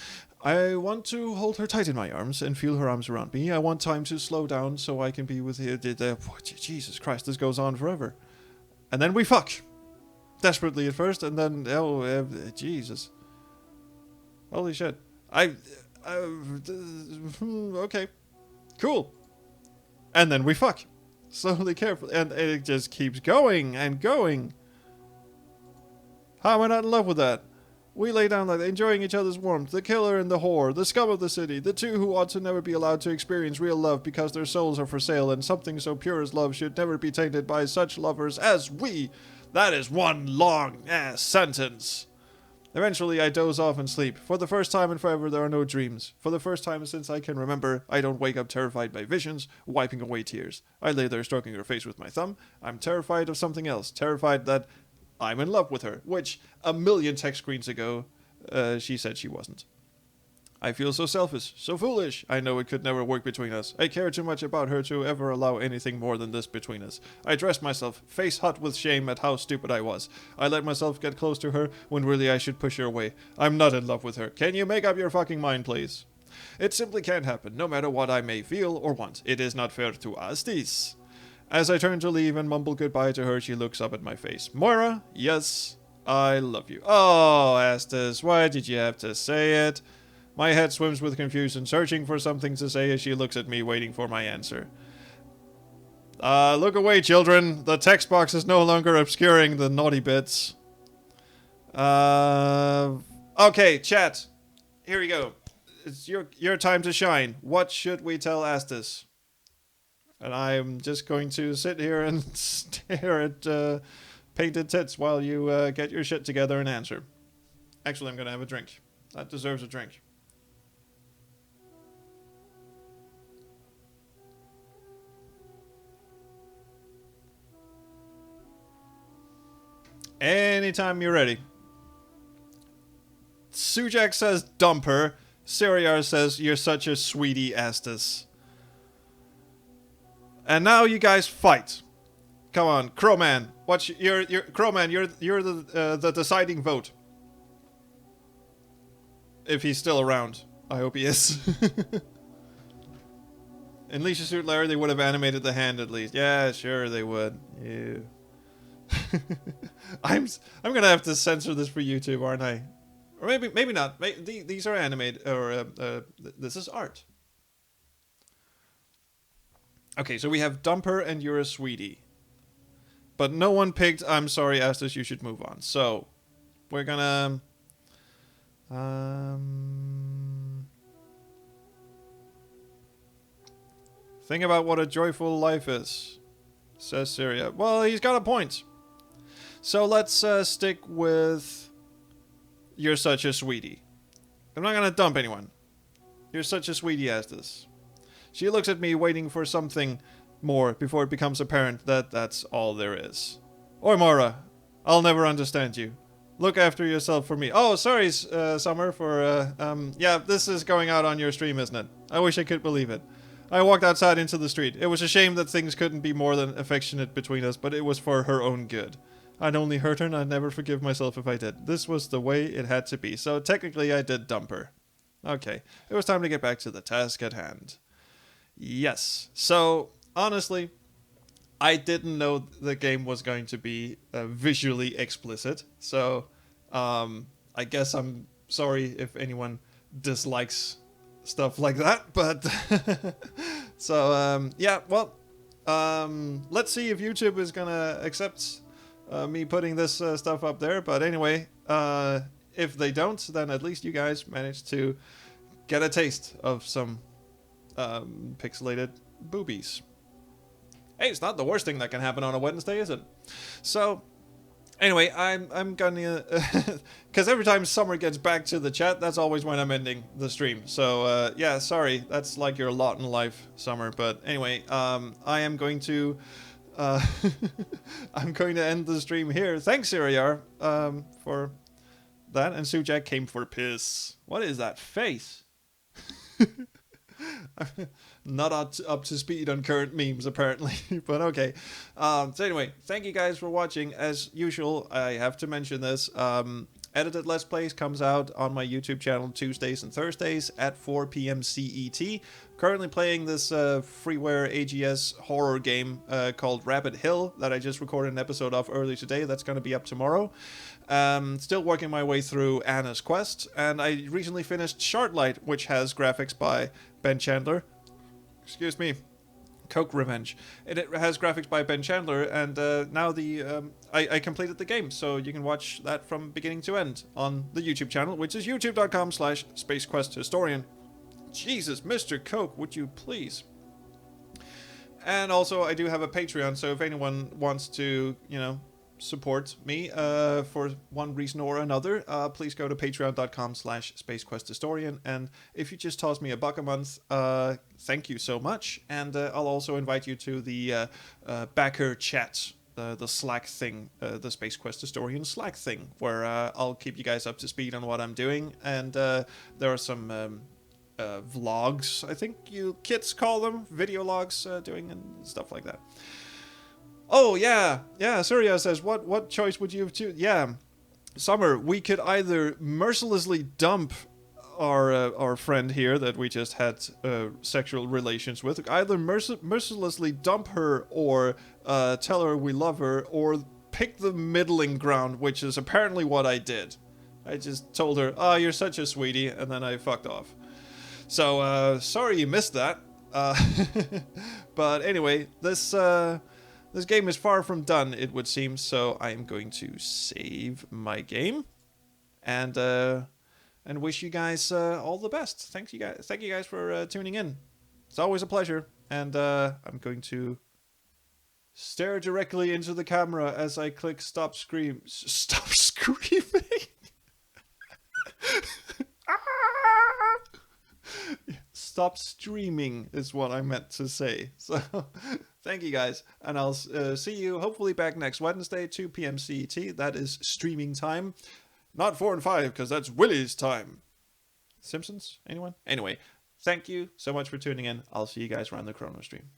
I want to hold her tight in my arms and feel her arms around me. I want time to slow down so I can be with her. Jesus Christ, this goes on forever. And then we fuck. Desperately at first, and then, Jesus. Holy shit. Okay. Cool. And then we fuck. Slowly, carefully, and it just keeps going and going. How am I not in love with that? We lay down like that, enjoying each other's warmth, the killer and the whore, the scum of the city, the two who ought to never be allowed to experience real love because their souls are for sale, and something so pure as love should never be tainted by such lovers as we. That is one long-ass sentence. Eventually, I doze off and sleep. For the first time in forever, there are no dreams. For the first time since I can remember, I don't wake up terrified by visions, wiping away tears. I lay there stroking her face with my thumb. I'm terrified of something else. Terrified that I'm in love with her, which a million text screens ago, she said she wasn't. I feel so selfish, so foolish. I know it could never work between us. I care too much about her to ever allow anything more than this between us. I dressed myself, face hot with shame at how stupid I was. I let myself get close to her when really I should push her away. I'm not in love with her. Can you make up your fucking mind, please? It simply can't happen, no matter what I may feel or want. It is not fair to us, this. As I turn to leave and mumble goodbye to her, she looks up at my face. Moira, yes, I love you. Oh, Estes, why did you have to say it? My head swims with confusion, searching for something to say as she looks at me, waiting for my answer. Look away, children. The text box is no longer obscuring the naughty bits. Okay, chat. Here we go. It's your time to shine. What should we tell Estes? And I'm just going to sit here and stare at painted tits while you get your shit together and answer. Actually, I'm going to have a drink. That deserves a drink. Anytime you're ready. Sujak says dump her. Siriar says you're such a sweetie, Estes. And now you guys fight. Come on, Crowman. Crowman, you're the deciding vote. If he's still around. I hope he is. In Leisure Suit Larry, they would have animated the hand at least. Yeah, sure they would. Yeah. I'm gonna have to censor this for YouTube, aren't I? Or maybe not. These are animated, or this is art. Okay, so we have Dumper and You're a Sweetie. But no one picked I'm sorry, Estes, you should move on. So, we're gonna... think about what a joyful life is, says Syria. Well, he's got a point. So let's stick with You're such a sweetie. I'm not gonna dump anyone. You're such a sweetie, Estes. She looks at me, waiting for something more before it becomes apparent that that's all there is. Oi, Mora. I'll never understand you. Look after yourself for me. Oh, sorry, Summer, for, yeah, this is going out on your stream, isn't it? I wish I could believe it. I walked outside into the street. It was a shame that things couldn't be more than affectionate between us, but it was for her own good. I'd only hurt her, and I'd never forgive myself if I did. This was the way it had to be, so technically I did dump her. Okay, it was time to get back to the task at hand. Yes, so, honestly, I didn't know the game was going to be visually explicit, so I guess I'm sorry if anyone dislikes stuff like that, but so yeah, well, let's see if YouTube is gonna accept me putting this stuff up there. But anyway, if they don't, then at least you guys managed to get a taste of some pixelated boobies. Hey, it's not the worst thing that can happen on a Wednesday, is it? So anyway, I'm gonna because every time Summer gets back to the chat, that's always when I'm ending the stream. So yeah, sorry, that's like your lot in life, Summer. But anyway, I am going to I'm going to end the stream here. Thanks, Siriar, for that. And Sujak came for piss. What is that face? Not up to speed on current memes, apparently. But okay. So anyway, thank you guys for watching. As usual, I have to mention this. Edited Let's Plays comes out on my YouTube channel Tuesdays and Thursdays at 4 p.m. CET. Currently playing this freeware AGS horror game called Rabbit Hill that I just recorded an episode of earlier today. That's going to be up tomorrow. Still working my way through Anna's Quest, and I recently finished Shardlight, which has graphics by Ben Chandler. Excuse me. Coke Revenge. It has graphics by Ben Chandler, and now I completed the game, so you can watch that from beginning to end on the YouTube channel, which is youtube.com/SpaceQuestHistorian. Jesus, Mr. Coke, would you please? And also, I do have a Patreon, so if anyone wants to, support me for one reason or another, please go to patreon.com/SpaceQuestHistorian, and if you just toss me $1 a month, thank you so much. And I'll also invite you to the backer chat, the Slack thing, the Space Quest Historian Slack thing, where I'll keep you guys up to speed on what I'm doing, and there are some vlogs, I think you kids call them, video logs, doing and stuff like that. Oh, yeah, Surya says, what choice would you have chosen? Yeah, Summer, we could either mercilessly dump our friend here that we just had sexual relations with, either mercilessly dump her, or tell her we love her, or pick the middling ground, which is apparently what I did. I just told her, oh, you're such a sweetie, and then I fucked off. So, sorry you missed that. But anyway, this game is far from done, it would seem, so I am going to save my game and wish you guys all the best. Thank you guys for tuning in. It's always a pleasure, and I'm going to stare directly into the camera as I click stop screaming. Stop streaming is what I meant to say. So, thank you guys, and I'll see you hopefully back next Wednesday, 2 p.m. CET. That is streaming time. Not 4 and 5, because that's Willie's time. Simpsons? Anyone? Anyway, thank you so much for tuning in. I'll see you guys around the Chrono Stream.